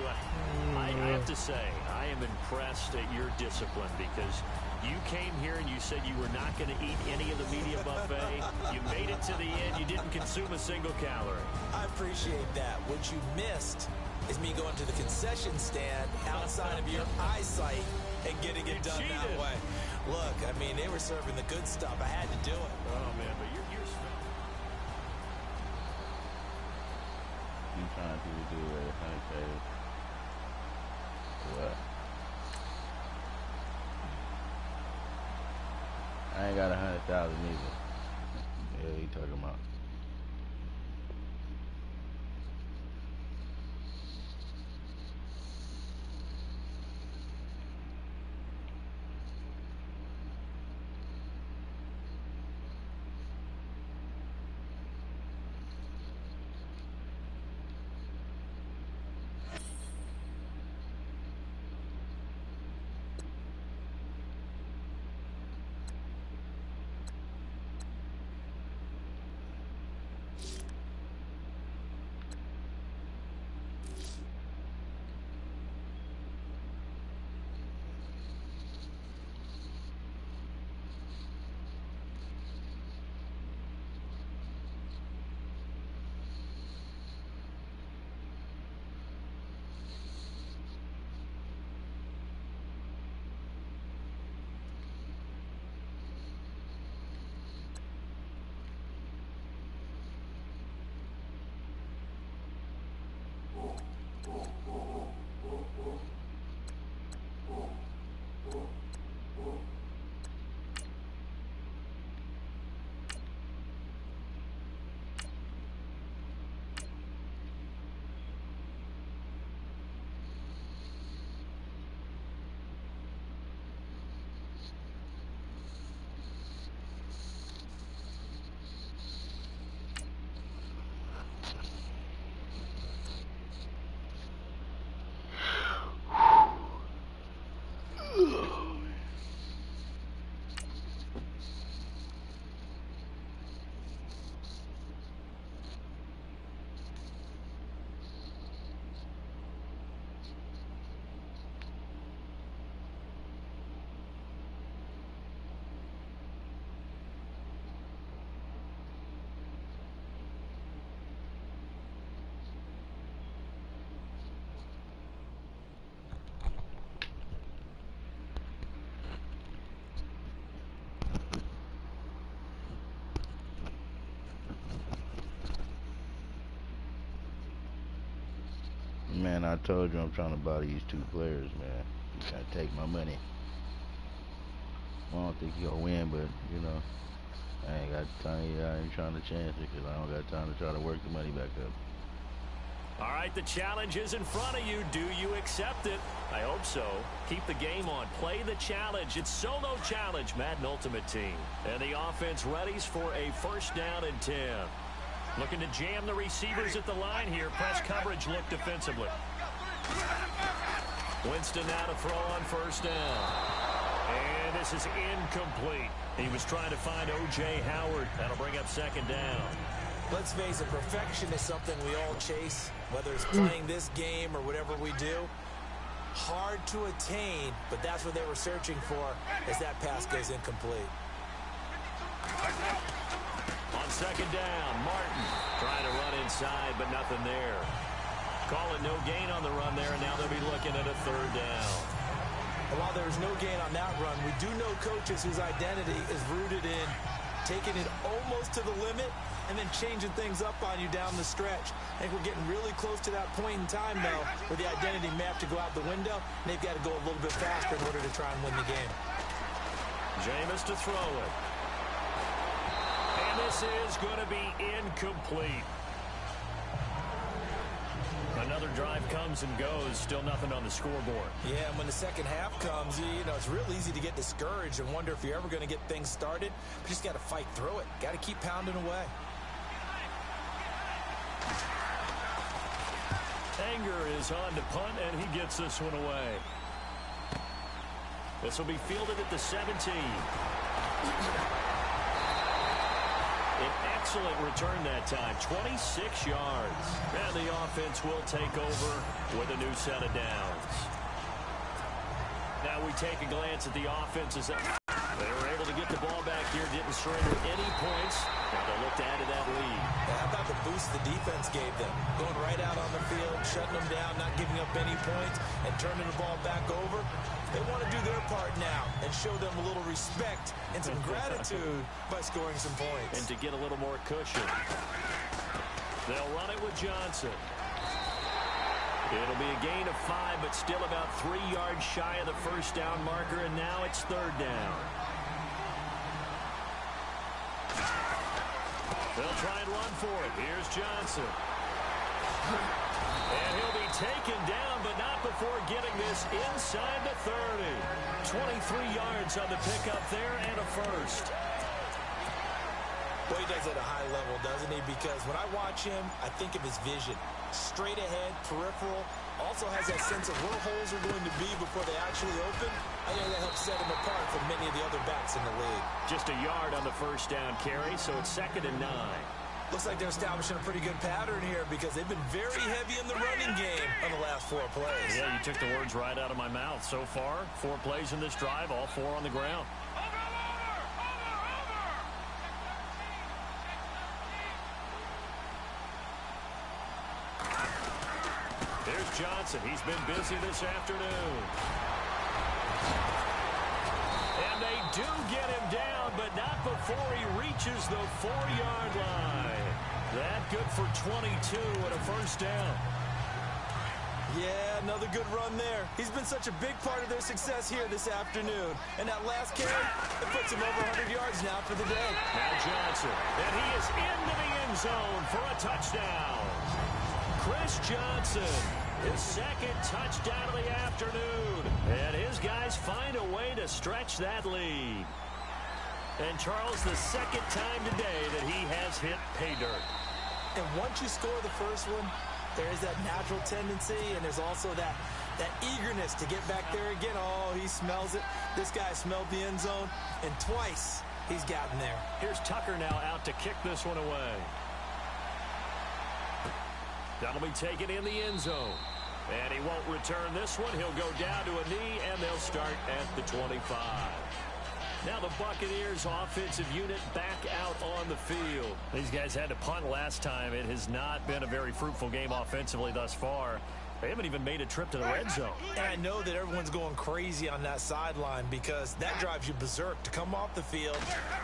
I have to say, I am impressed at your discipline because you came here and you said you were not going to eat any of the media buffet. You made it to the end. You didn't consume a single calorie.
I appreciate that. What you missed is me going to the concession stand outside of your eyesight and getting it done that way. Look, I mean, they were serving the good stuff. I had to do it.
Oh, man, but you're
You trying to do it, okay? What? I ain't got 100,000 either. Yeah, he talking about. Man, I told you I'm trying to buy these two players, man. You gotta take my money. I don't think he'll win, but, you know, I ain't got time. I ain't trying to chance it because I don't got time to try to work the money back up.
All right, the challenge is in front of you. Do you accept it? I hope so. Keep the game on. Play the challenge. It's solo challenge, Madden Ultimate Team. And the offense readies for a first down and 10. Looking to jam the receivers at the line here. Press coverage look defensively. Winston now to throw on first down. And this is incomplete. He was trying to find O.J. Howard. That'll bring up second down.
Let's face it, perfection is something we all chase, whether it's playing this game or whatever we do. Hard to attain, but that's what they were searching for as that pass goes incomplete.
On second down, Martin trying to run inside, but nothing there. Calling no gain on the run there, and now they'll be looking at a third down.
And while there's no gain on that run, we do know coaches whose identity is rooted in taking it almost to the limit and then changing things up on you down the stretch. I think we're getting really close to that point in time, though, where the identity map to go out the window, and they've got to go a little bit faster in order to try and win the game.
Jameis to throw it. And this is going to be incomplete. Another drive comes and goes. Still nothing on the scoreboard.
Yeah, and when the second half comes, you know, it's real easy to get discouraged and wonder if you're ever going to get things started. But you just got to fight through it. Got to keep pounding away.
Anger is on to punt, and he gets this one away. This will be fielded at the 17. An excellent return that time, 26 yards. And the offense will take over with a new set of downs. Now we take a glance at the offenses. They were able to get the ball back here, didn't surrender any points. Now they'll look to add to that lead.
How about the boost the defense gave them? Going right out on the field, shutting them down, not giving up any points, and turning the ball back over. They want to do their part now and show them a little respect and some gratitude by scoring some points.
And to get a little more cushion. They'll run it with Johnson. It'll be a gain of 5, but still about 3 yards shy of the first down marker, and now it's third down. They'll try and run for it. Here's Johnson. And he'll be taken down, but not before getting this inside the 30. 23 yards on the pickup there and a first.
Well, he does it at a high level, doesn't he? Because when I watch him, I think of his vision. Straight ahead, peripheral. Also has that sense of where holes are going to be before they actually open. I think that helps set him apart from many of the other backs in the league.
Just a yard on the first down carry, so it's 2nd and 9.
Looks like they're establishing a pretty good pattern here because they've been very heavy in the running game on the last 4 plays.
Yeah, you took the words right out of my mouth. So far, 4 plays in this drive, all 4 on the ground. There's Johnson. He's been busy this afternoon. And they do get him down, but not before he reaches the 4-yard line. That good for 22 and a first down.
Yeah, another good run there. He's been such a big part of their success here this afternoon. And that last carry, it puts him over 100 yards now for the day.
Now Johnson, and he is into the end zone for a touchdown. Chris Johnson, his 2nd touchdown of the afternoon. And his guys find a way to stretch that lead. And Charles, the 2nd time today that he has hit pay dirt.
And once you score the first one, there is that natural tendency, and there's also that eagerness to get back there again. Oh, he smells it. This guy smelled the end zone, and twice he's gotten there.
Here's Tucker now out to kick this one away. That'll be taken in the end zone. And he won't return this one. He'll go down to a knee, and they'll start at the 25. Now the Buccaneers offensive unit back out on the field. These guys had to punt last time. It has not been a very fruitful game offensively thus far. They haven't even made a trip to the red zone.
And I know that everyone's going crazy on that sideline because that drives you berserk to come off the field,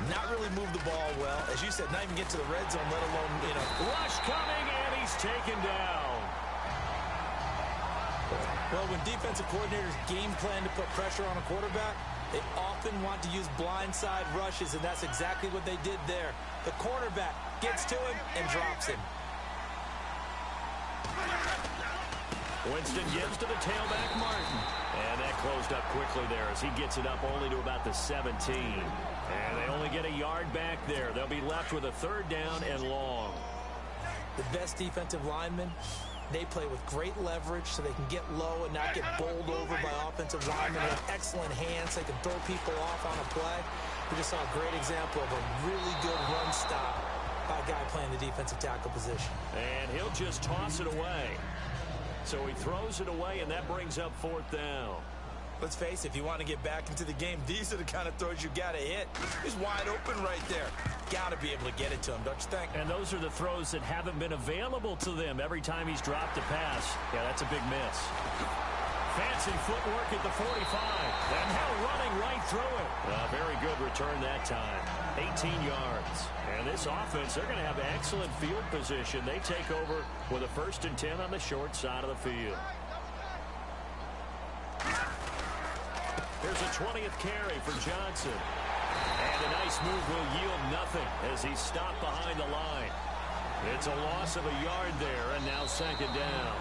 not really move the ball well. As you said, not even get to the red zone, let alone,
Rush coming, and he's taken down.
Well, when defensive coordinators game plan to put pressure on a quarterback, they often want to use blindside rushes, and that's exactly what they did there. The cornerback gets to him and drops him.
Winston gives to the tailback, Martin. And that closed up quickly there as he gets it up only to about the 17. And they only get a yard back there. They'll be left with a 3rd down and long.
The best defensive linemen, they play with great leverage so they can get low and not get bowled over by offensive linemen. They have excellent hands. They can throw people off on a play. We just saw a great example of a really good run stop by a guy playing the defensive tackle position.
And he'll just toss it away. So he throws it away, and that brings up 4th down.
Let's face it, if you want to get back into the game, these are the kind of throws you got to hit. He's wide open right there. Got to be able to get it to him, don't you think?
And those are the throws that haven't been available to them every time he's dropped a pass. Yeah, that's a big miss. Fancy footwork at the 45. And now running right through it. A very good return that time. 18 yards. And this offense, they're going to have excellent field position. They take over with a 1st and 10 on the short side of the field. Here's a 20th carry for Johnson. And a nice move will yield nothing as he's stopped behind the line. It's a loss of a yard there, and now 2nd down.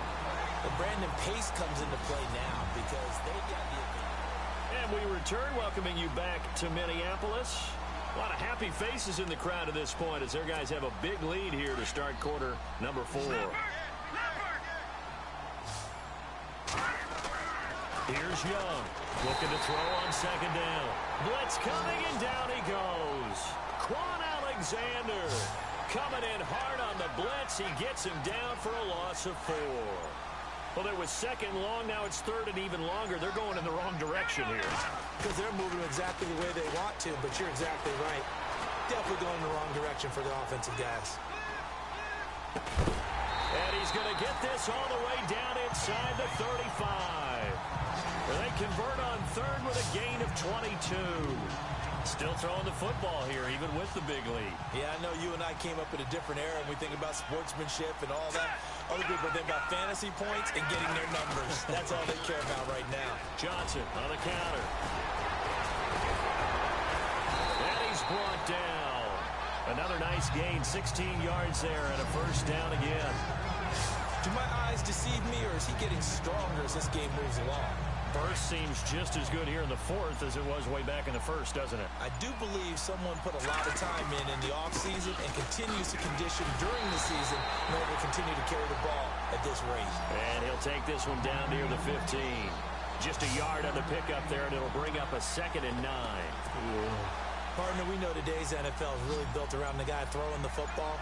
Well, Brandon, pace comes into play now because they got the...
And we return, welcoming you back to Minneapolis. A lot of happy faces in the crowd at this point as their guys have a big lead here to start quarter number 4. Here's Young, looking to throw on second down. Blitz coming, and down he goes. Quan Alexander coming in hard on the blitz. He gets him down for a loss of 4. Well, it was second long. Now it's third and even longer. They're going in the wrong direction here.
Because they're moving exactly the way they want to, but you're exactly right. Definitely going in the wrong direction for the offensive guys.
And he's going to get this all the way down inside the 35. They convert on third with a gain of 22. Still throwing the football here, even with the big lead.
Yeah, I know you and I came up in a different era, and we think about sportsmanship and all that. Other people think about fantasy points and getting their numbers. That's all they care about right now.
Johnson on the counter. And he's brought down. Another nice gain, 16 yards there, and a first down again.
Do my eyes deceive me, or is he getting stronger as this game moves along?
First seems just as good here in the fourth as it was way back in the first, doesn't it?
I do believe someone put a lot of time in the offseason and continues to condition during the season in order to continue to carry the ball at this rate.
And he'll take this one down near the 15. Just a yard on the pickup there, and it'll bring up a 2nd and 9.
Partner, we know today's NFL is really built around the guy throwing the football.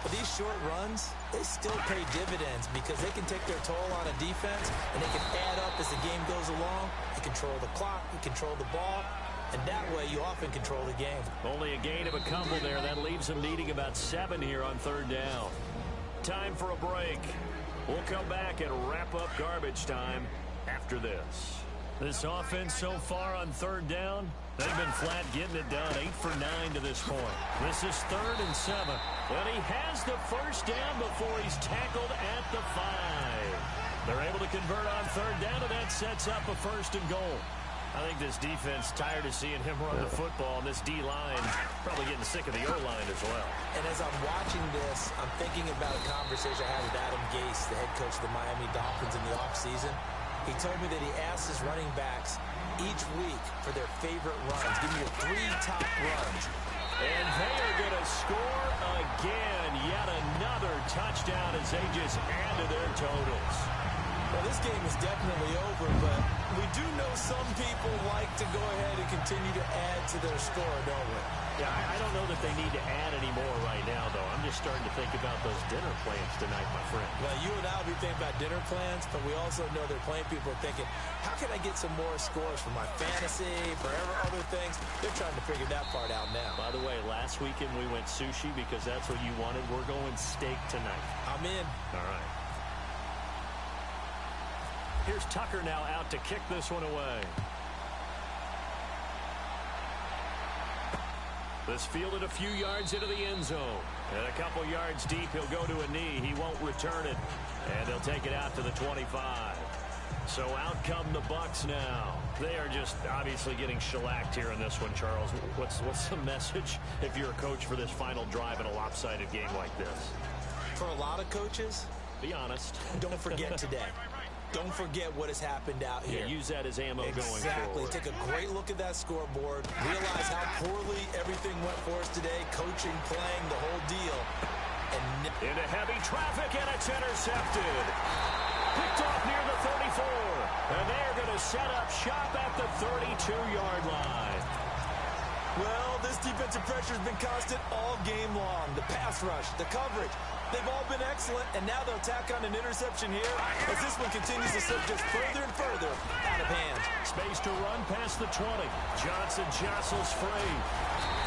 But these short runs, they still pay dividends because they can take their toll on a defense, and they can add up as the game goes along. You control the clock, you control the ball, and that way you often control the game.
Only a gain of a couple there. That leaves them needing about 7 here on third down. Time for a break. We'll come back and wrap up garbage time after this. This offense so far on third down, they've been flat getting it done, 8 for 9 to this point. This is 3rd and 7. And he has the first down before he's tackled at the 5. They're able to convert on third down, and that sets up a 1st and goal. I think this defense tired of seeing him run the football, and this D-line probably getting sick of the O-line as well.
And as I'm watching this, I'm thinking about a conversation I had with Adam Gase, the head coach of the Miami Dolphins in the offseason. He told me that he asked his running backs each week for their favorite runs. Give me your 3 top runs.
And they are going to score again. Yet another touchdown as they just add to their totals.
Well, this game is definitely over, but we do know some people like to go ahead and continue to add to their score, don't we?
Yeah, I don't know that they need to add any more right now, though. I'm just starting to think about those dinner plans tonight, my friend.
Well, you and I will be thinking about dinner plans, but we also know they're playing people are thinking, how can I get some more scores for my fantasy, for other things? They're trying to figure that part out now.
By the way, last weekend we went sushi because that's what you wanted. We're going steak tonight.
I'm in.
All right. Here's Tucker now out to kick this one away. This fielded a few yards into the end zone. And a couple yards deep, he'll go to a knee. He won't return it. And they'll take it out to the 25. So out come the Bucs now. They are just obviously getting shellacked here in this one, Charles. What's the message if you're a coach for this final drive in a lopsided game like this?
For a lot of coaches,
be honest.
Don't forget today. Don't forget what has happened out here.
Yeah, use that as ammo going forward.
Exactly. Take a great look at that scoreboard. Realize how poorly everything went for us today. Coaching, playing, the whole deal. And
into heavy traffic, and it's intercepted. Picked off near the 34. And they're going to set up shop at the 32-yard line.
Well, this defensive pressure has been constant all game long. The pass rush, the coverage, they've all been excellent, and now they'll tack on an interception here as this one continues to slip just further and further out of hand.
Space to run past the 20. Johnson jostles free.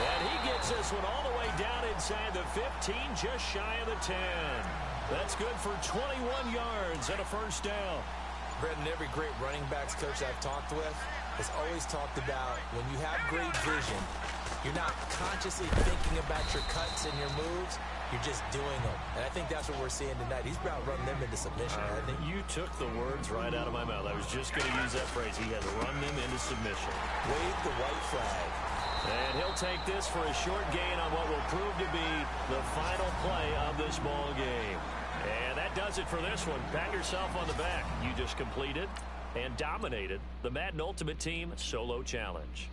And he gets this one all the way down inside the 15, just shy of the 10. That's good for 21 yards and a first down.
Brendan, every great running backs coach I've talked with has always talked about when you have great vision, you're not consciously thinking about your cuts and your moves. You're just doing them. And I think that's what we're seeing tonight. He's about to run them into submission, hasn't he?
You took the words right out of my mouth. I was just going to use that phrase. He has run them into submission.
Wave the white flag.
And he'll take this for a short gain on what will prove to be the final play of this ball game. And that does it for this one. Pat yourself on the back. You just completed and dominated the Madden Ultimate Team Solo Challenge.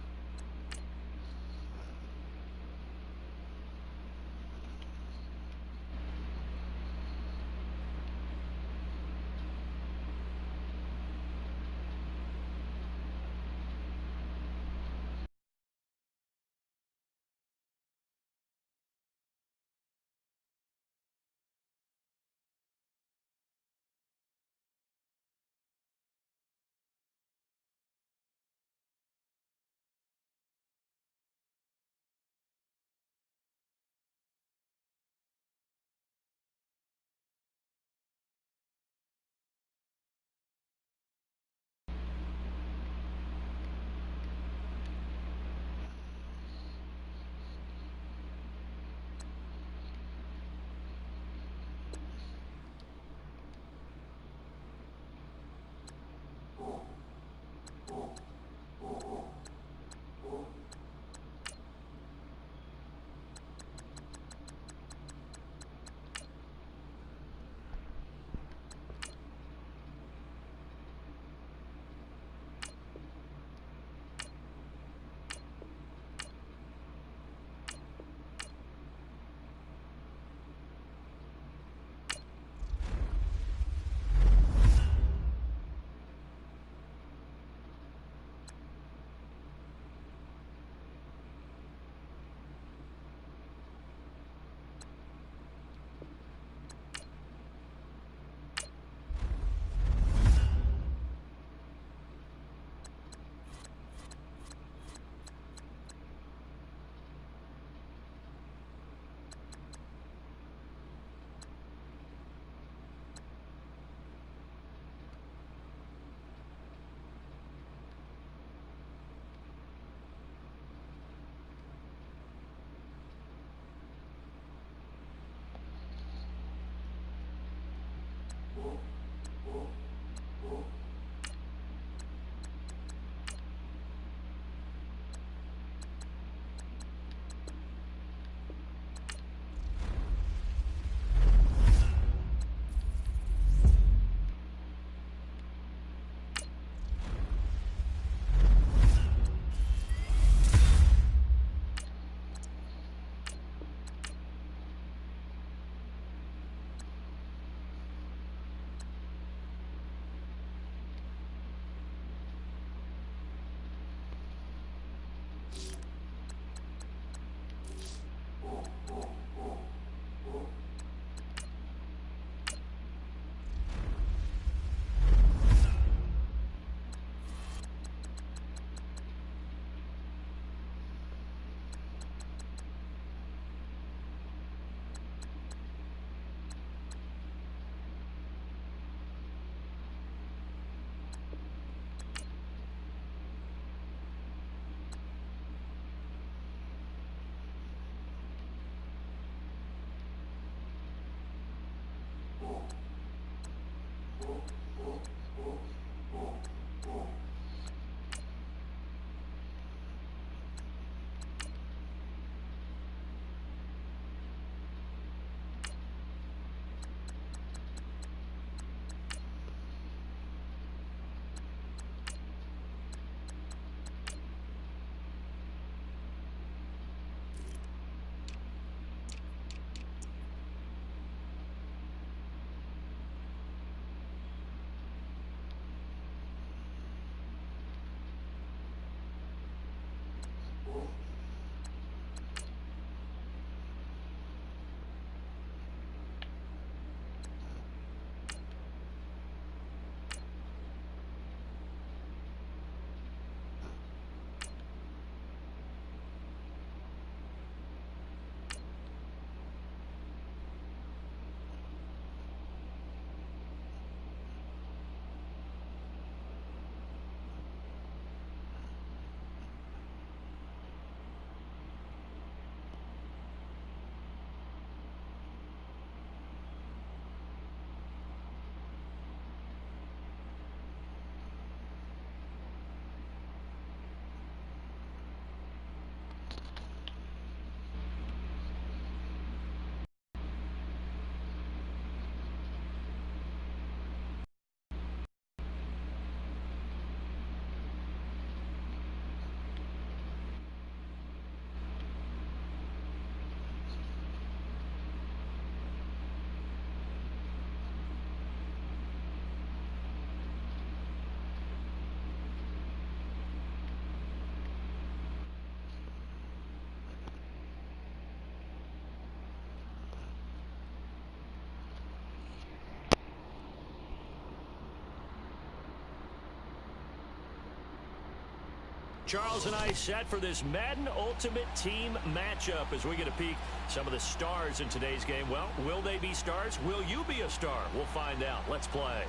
Charles and I set for this Madden Ultimate Team matchup as we get a peek some of the stars in today's game. Well, will they be stars? Will you be a star? We'll find out. Let's play.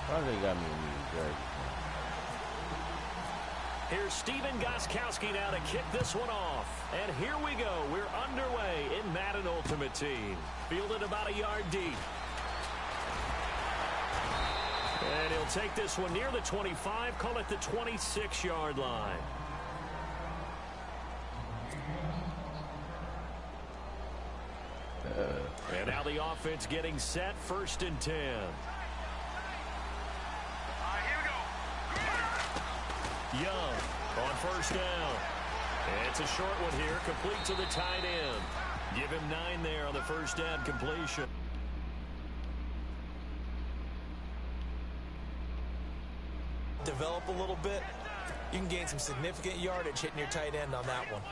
Why they got me in these jerseys?
Here's Steven Gostkowski now to kick this one off. And here we go. We're underway in Madden Ultimate Team. Fielded about a yard deep. And he'll take this one near the 25, call it the 26-yard line. And now the offense getting set, 1st and 10. Young on 1st down. It's a short one here, complete to the tight end. Give him 9 there on the 1st down completion.
Develop a little bit, you can gain some significant yardage hitting your tight end on that one.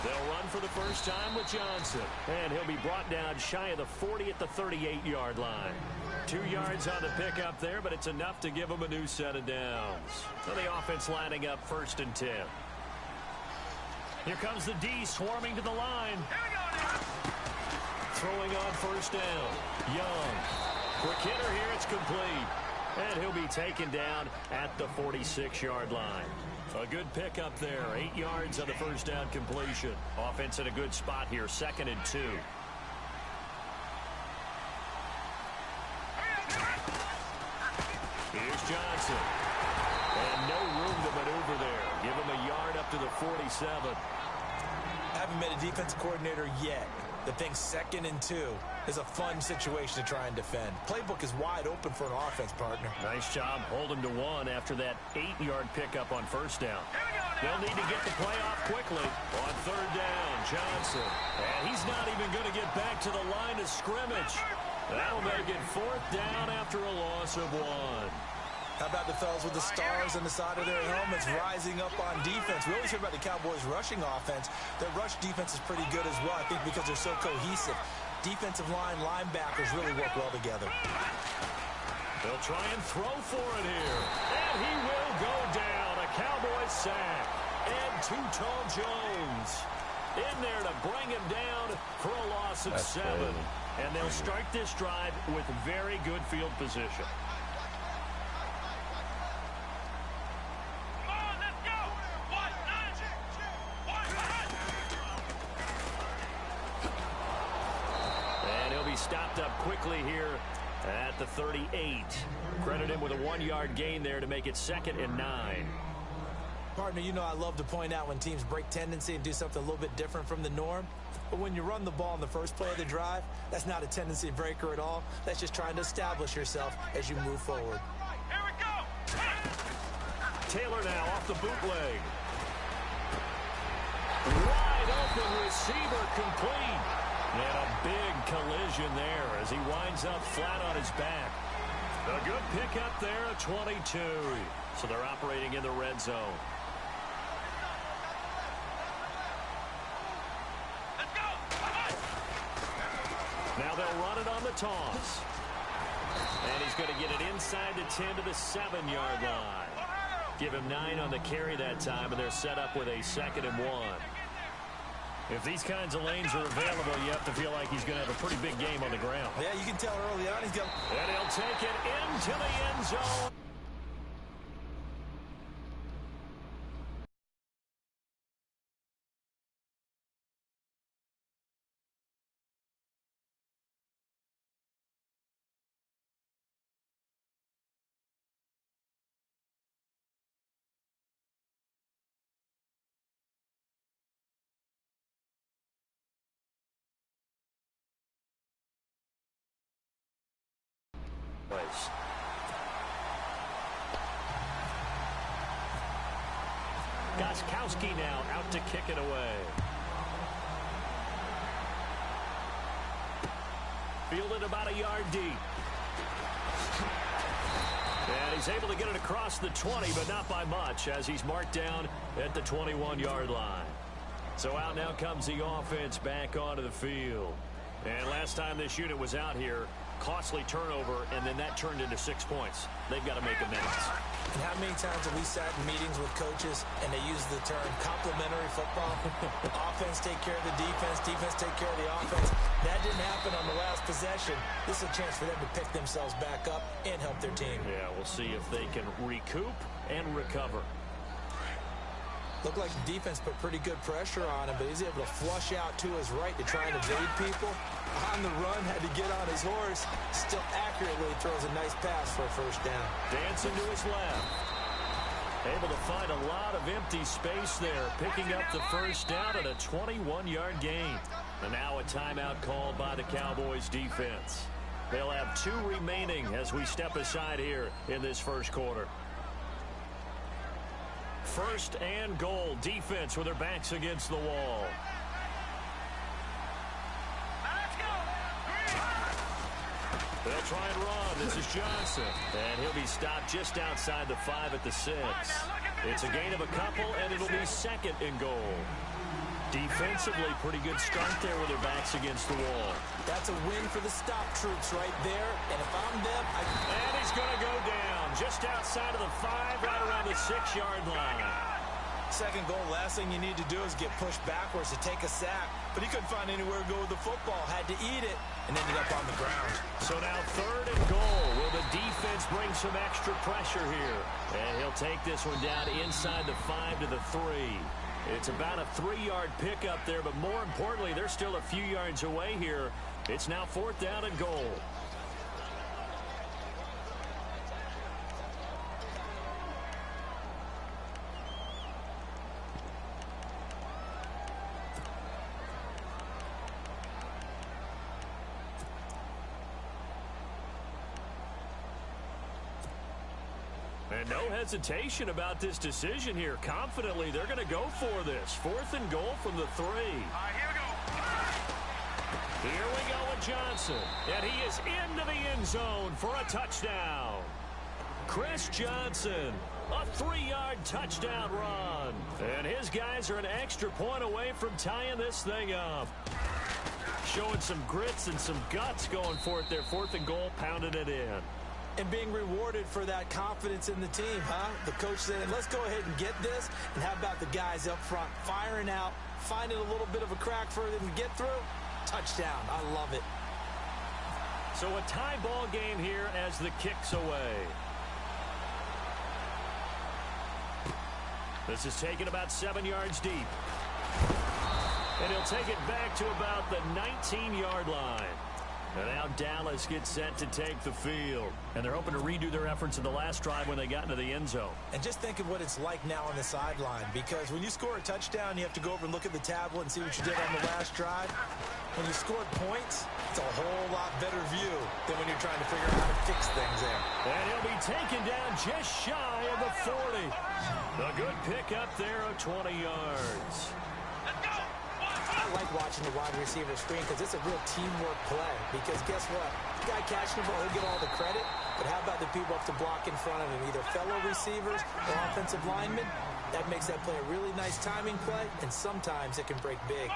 They'll run for the first time with Johnson. And he'll be brought down shy of the 40 at the 38-yard line. 2 yards on the pickup there, but it's enough to give him a new set of downs. So the offense lining up 1st and 10. Here comes the D swarming to the line. Throwing on first down. Young. Quick hitter here. It's complete. And he'll be taken down at the 46-yard line. A good pickup there. 8 yards on the first down completion. Offense in a good spot here. 2nd and 2. Here's Johnson. And no room to maneuver there. Give him a yard up to the 47.
Haven't met a defensive coordinator yet that thinks 2nd and 2 is a fun situation to try and defend. Playbook is wide open for an offense, partner.
Nice job holding to 1 after that 8-yard pickup on first down. They'll need to get the play off quickly. On 3rd down, Johnson. And he's not even going to get back to the line of scrimmage. That'll make it 4th down after a loss of 1.
How about the fellas with the stars on the side of their helmets rising up on defense? We always hear about the Cowboys' rushing offense. Their rush defense is pretty good as well, I think, because they're so cohesive. Defensive line, linebackers really work well together.
They'll try and throw for it here. And he will go down. A Cowboys sack. And Too-Tall Jones in there to bring him down for a loss of 7. And they'll start this drive with very good field position. Stopped up quickly here at the 38. Credit him with a 1-yard gain there to make it 2nd and 9.
Partner, you know I love to point out when teams break tendency and do something a little bit different from the norm. But when you run the ball in the first play of the drive, that's not a tendency breaker at all. That's just trying to establish yourself as you move forward.
Here we go.
Taylor now off the bootleg. Wide open receiver complete. And a big collision there as he winds up flat on his back. A good pickup there at 22. So they're operating in the red zone.
Let's go.
Now they'll run it on the toss. And he's going to get it inside the 10 to the 7-yard line. Give him 9 on the carry that time, and they're set up with a 2nd and 1. If these kinds of lanes are available, you have to feel like he's going to have a pretty big game on the ground.
Yeah, you can tell early on he's going.
And he'll take it into the end zone. Gostkowski now out to kick it away. Fielded about a yard deep. And he's able to get it across the 20, but not by much, as he's marked down at the 21-yard line. So out now comes the offense back onto the field. And last time this unit was out here, costly turnover, and then that turned into 6 points. They've got to make amends.
And how many times have we sat in meetings with coaches and they use the term complementary football? Offense take care of the defense, defense take care of the offense. That didn't happen on the last possession. This is a chance for them to pick themselves back up and help their team.
Yeah, we'll see if they can recoup and recover.
Looked like the defense put pretty good pressure on him, but he's able to flush out to his right to try and evade people. On the run, had to get on his horse. Still accurately throws a nice pass for a first down.
Dancing to his left. Able to find a lot of empty space there, picking up the first down at a 21-yard gain. And now a timeout called by the Cowboys defense. They'll have 2 remaining as we step aside here in this first quarter. 1st and goal. Defense with their backs against the wall. They'll try and run. This is Johnson. And he'll be stopped just outside the 5 at the 6. It's a gain of a couple, and it'll be 2nd and goal. Defensively, pretty good start there with their backs against the wall.
That's a win for the stop troops right there. And if I'm them,
And he's going to go down just outside of the 5, right around the 6-yard line.
2nd goal, last thing you need to do is get pushed backwards to take a sack. but he couldn't find anywhere to go with the football. Had to eat it and ended up on the ground.
So now 3rd and goal. Will the defense bring some extra pressure here? And he'll take this one down inside the 5 to the 3. It's about a 3-yard pickup there, but more importantly, they're still a few yards away here. It's now 4th down and goal. And no hesitation about this decision here. Confidently, they're going to go for this. 4th and goal from the 3.
All right, here we go.
Here we go with Johnson. And he is into the end zone for a touchdown. Chris Johnson, a 3-yard touchdown run. And his guys are an extra point away from tying this thing up. Showing some grits and some guts going for it there. 4th and goal, pounding it in.
And being rewarded for that confidence in the team, huh? The coach saying, let's go ahead and get this. And how about the guys up front firing out, finding a little bit of a crack for them to get through? Touchdown. I love it.
So a tie ball game here as the kick's away. This is taken about 7 yards deep. And he'll take it back to about the 19-yard line. And now Dallas gets set to take the field. And they're hoping to redo their efforts in the last drive when they got into the end zone.
And just think of what it's like now on the sideline, because when you score a touchdown, you have to go over and look at the tablet and see what you did on the last drive. When you scored points, it's a whole lot better view than when you're trying to figure out how to fix things there.
And he'll be taken down just shy of the 40. A good pickup there of 20 yards.
I like watching the wide receiver screen because it's a real teamwork play. Because guess what? The guy catching the ball, he'll get all the credit. But how about the people up to block in front of him, either fellow receivers or offensive linemen? That makes that play a really nice timing play, and sometimes it can break big.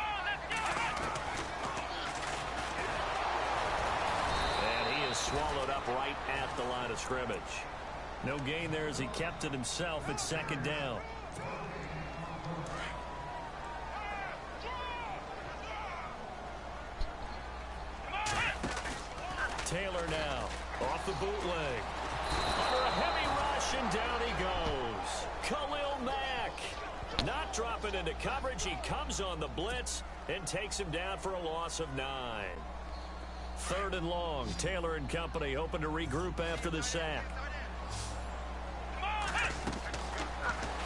And he is swallowed up right at the line of scrimmage. No gain there as he kept it himself at 2nd down. Taylor now off the bootleg. Under a heavy rush, and down he goes. Khalil Mack not dropping into coverage. He comes on the blitz and takes him down for a loss of 9. 3rd and long. Taylor and company hoping to regroup after the sack.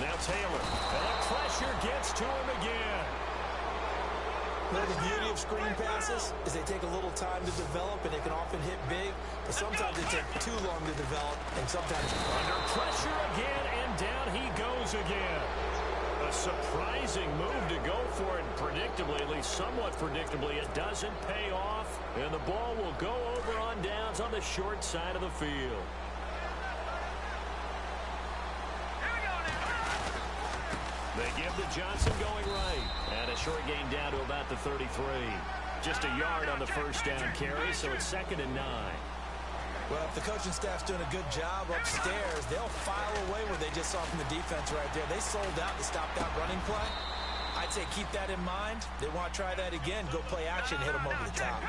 Now Taylor. And the pressure gets to him again.
Well, the beauty of screen passes is they take a little time to develop, and they can often hit big, but sometimes they take too long to develop, and sometimes...
Under pressure again, and down he goes again. A surprising move to go for it, predictably, at least somewhat predictably, it doesn't pay off, and the ball will go over on downs on the short side of the field. They give the Johnson going right. And a short gain down to about the 33. Just a yard on the 1st down carry, so it's 2nd and 9.
Well, if the coaching staff's doing a good job upstairs, they'll file away what they just saw from the defense right there. They sold out to stop that running play. I'd say keep that in mind. They want to try that again. Go play action, hit them over the top.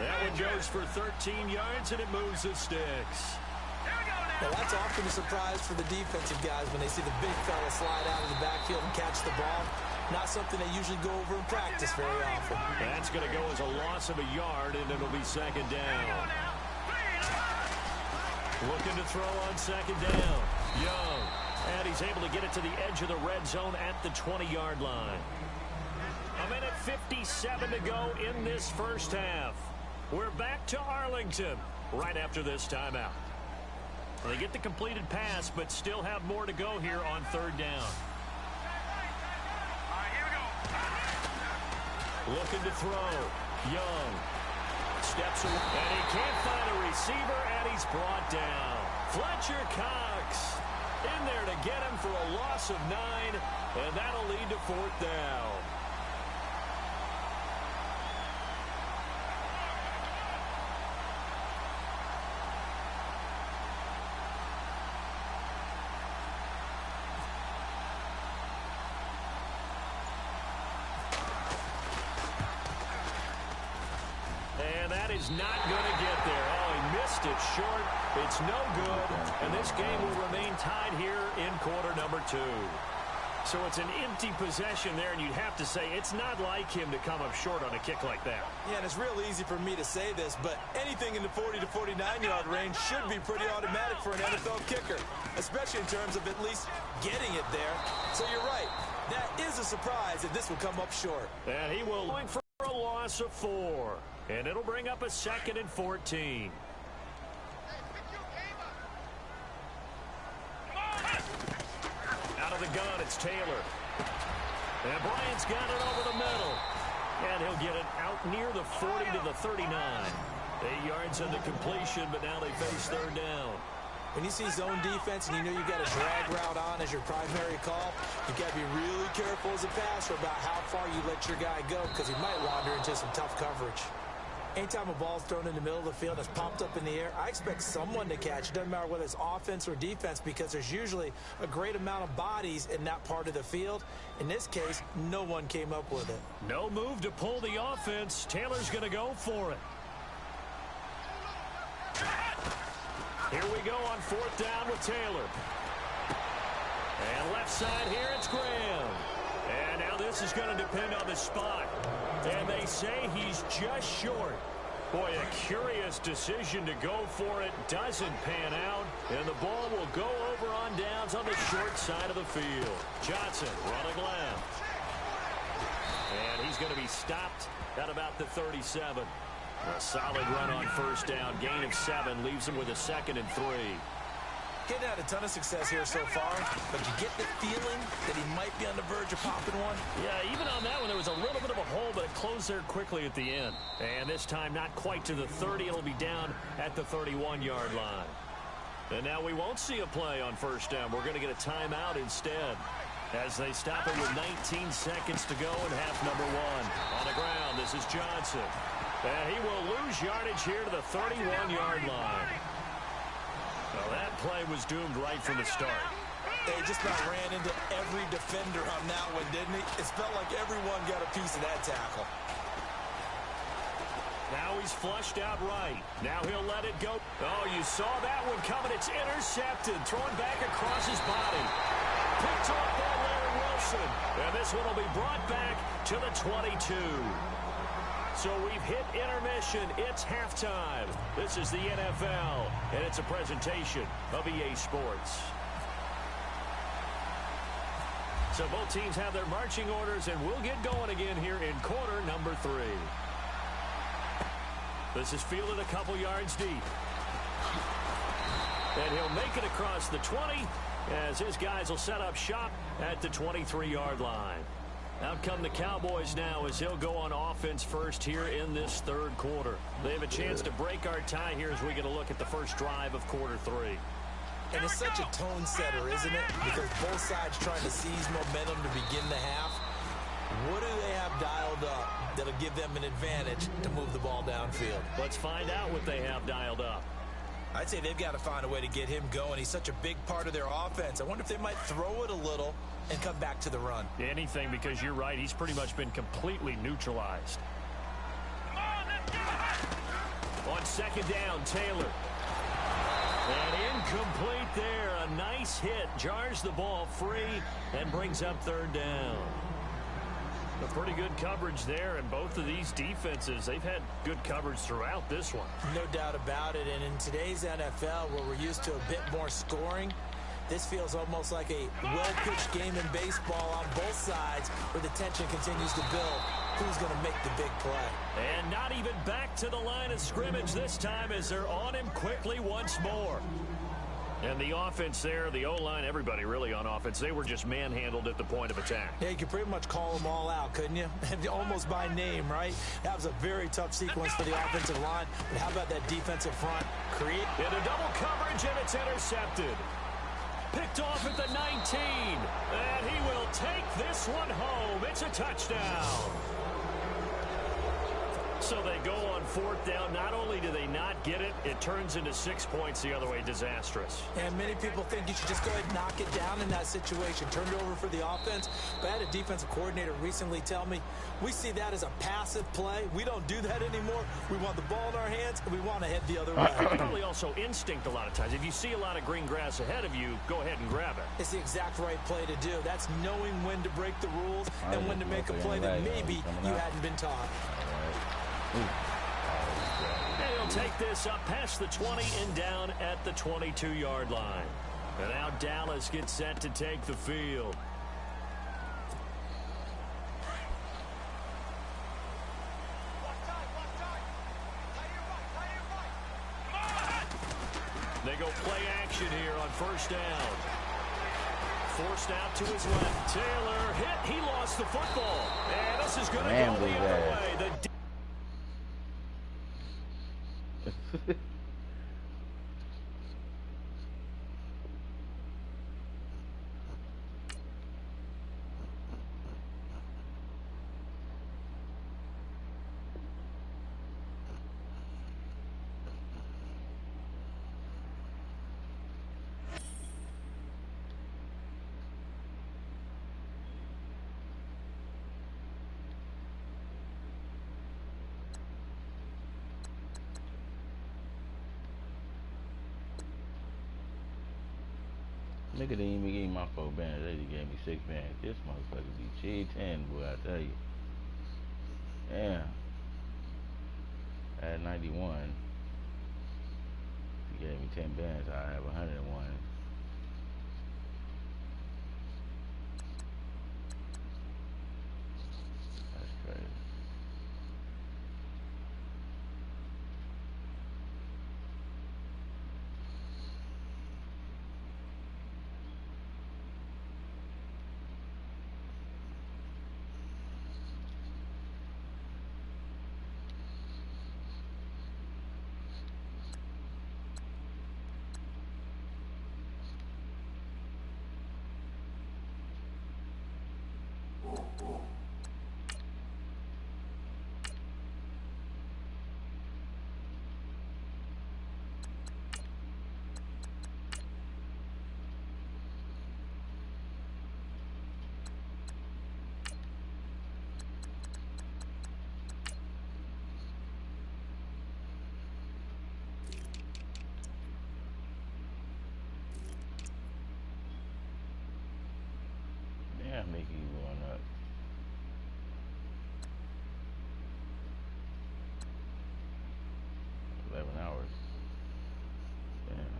That one goes for 13 yards, and it moves the sticks.
Now, that's often a surprise for the defensive guys when they see the big fella slide out of the backfield and catch the ball. Not something they usually go over in practice very often.
That's going to go as a loss of a yard, and it'll be 2nd down. Looking to throw on 2nd down. Young. And he's able to get it to the edge of the red zone at the 20-yard line. A minute 57 to go in this first half. We're back to Arlington right after this timeout. They get the completed pass, but still have more to go here on 3rd down.
All right, here we go.
Looking to throw. Young. Steps away. And he can't find a receiver, and he's brought down. Fletcher Cox in there to get him for a loss of 9, and that'll lead to 4th down. And that is not going to get there. Oh, he missed it short. It's no good. And this game will remain tied here in quarter number 2. So it's an empty possession there, and you'd have to say it's not like him to come up short on a kick like that.
Yeah, and it's real easy for me to say this, but anything in the 40 to 49-yard range should be pretty automatic for an NFL kicker, especially in terms of at least getting it there. So you're right. That is a surprise if this will come up short.
And he will going for a loss of 4. And it'll bring up a 2nd and 14. Out of the gun, it's Taylor. And Bryant's got it over the middle. And he'll get it out near the 40 to the 39. 8 yards on the completion, but now they face 3rd down.
When you see zone defense and you know you got a drag route on as your primary call, you got to be really careful as a passer about how far you let your guy go because he might wander into some tough coverage. Anytime a ball's thrown in the middle of the field and it's popped up in the air, I expect someone to catch. It doesn't matter whether it's offense or defense because there's usually a great amount of bodies in that part of the field. In this case, no one came up with it.
No move to pull the offense. Taylor's going to go for it. Here we go on 4th down with Taylor. And left side here, it's Graham. And now this is going to depend on the spot. And they say he's just short. Boy, a curious decision to go for it. Doesn't pan out. And the ball will go over on downs on the short side of the field. Johnson running left. And he's going to be stopped at about the 37. A solid run on 1st down. Gain of 7 leaves him with a 2nd and 3.
Getting had a ton of success here so far, but you get the feeling that he might be on the verge of popping one.
Yeah, even on that one, there was a little bit of a hole, but it closed there quickly at the end. And this time, not quite to the 30. It'll be down at the 31-yard line. And now we won't see a play on 1st down. We're going to get a timeout instead as they stop it with 19 seconds to go in half number 1. On the ground, this is Johnson. And he will lose yardage here to the 31-yard line. Well, that play was doomed right from the start.
They just about ran into every defender on that one, didn't he? It felt like everyone got a piece of that tackle.
Now he's flushed out right. Now he'll let it go. Oh, you saw that one coming. It's intercepted. Thrown back across his body. Picked off by Larry Wilson. And this one will be brought back to the 22. So we've hit intermission. It's halftime. This is the NFL, and it's a presentation of EA Sports. So both teams have their marching orders, and we'll get going again here in quarter number 3. This is fielded a couple yards deep. And he'll make it across the 20 as his guys will set up shop at the 23-yard line. Out come the Cowboys now as he'll go on offense first here in this 3rd quarter. They have a chance to break our tie here as we get a look at the first drive of quarter 3.
And it's such a tone setter, isn't it? Because both sides trying to seize momentum to begin the half. What do they have dialed up that'll give them an advantage to move the ball downfield?
Let's find out what they have dialed up.
I'd say they've got to find a way to get him going. He's such a big part of their offense. I wonder if they might throw it a little and come back to the run.
Anything, because you're right. He's pretty much been completely neutralized. On 2nd down, Taylor. And incomplete there. A nice hit. Jars the ball free and brings up 3rd down. A pretty good coverage there, and both of these defenses, they've had good coverage throughout this one.
No doubt about it, and in today's NFL, where we're used to a bit more scoring, this feels almost like a well-pitched game in baseball on both sides where the tension continues to build. Who's going to make the big play?
And not even back to the line of scrimmage this time as they're on him quickly once more. And the offense there, the O-line, everybody really on offense, they were just manhandled at the point of attack.
Yeah, you could pretty much call them all out, couldn't you? Almost by name, right? That was a very tough sequence for the offensive line. But how about that defensive front?
Into double coverage, and it's intercepted. Picked off at the 19. And he will take this one home. It's a touchdown. So they go on 4th down. Not only do they not get it, it turns into 6 points the other way. Disastrous.
And many people think you should just go ahead and knock it down in that situation. Turn it over for the offense. But I had a defensive coordinator recently tell me, we see that as a passive play. We don't do that anymore. We want the ball in our hands, and we want to head the other way.
Probably also instinct a lot of times. If you see a lot of green grass ahead of you, go ahead and grab it.
It's the exact right play to do. That's knowing when to break the rules and when to make a play that maybe you hadn't been taught.
And he'll take this up past the 20 and down at the 22-yard line. And now Dallas gets set to take the field. They go play action here on 1st down. Forced out to his left. Taylor hit. He lost the football. And this is going to go the other way.
Nigga didn't even give me my 4 bands. They just gave me 6 bands. This motherfucker be cheap 10, boy, I tell you. Damn. I had 91. If you gave me 10 bands, I have 101. That's crazy. Damn, Mickey going up. $11. Damn.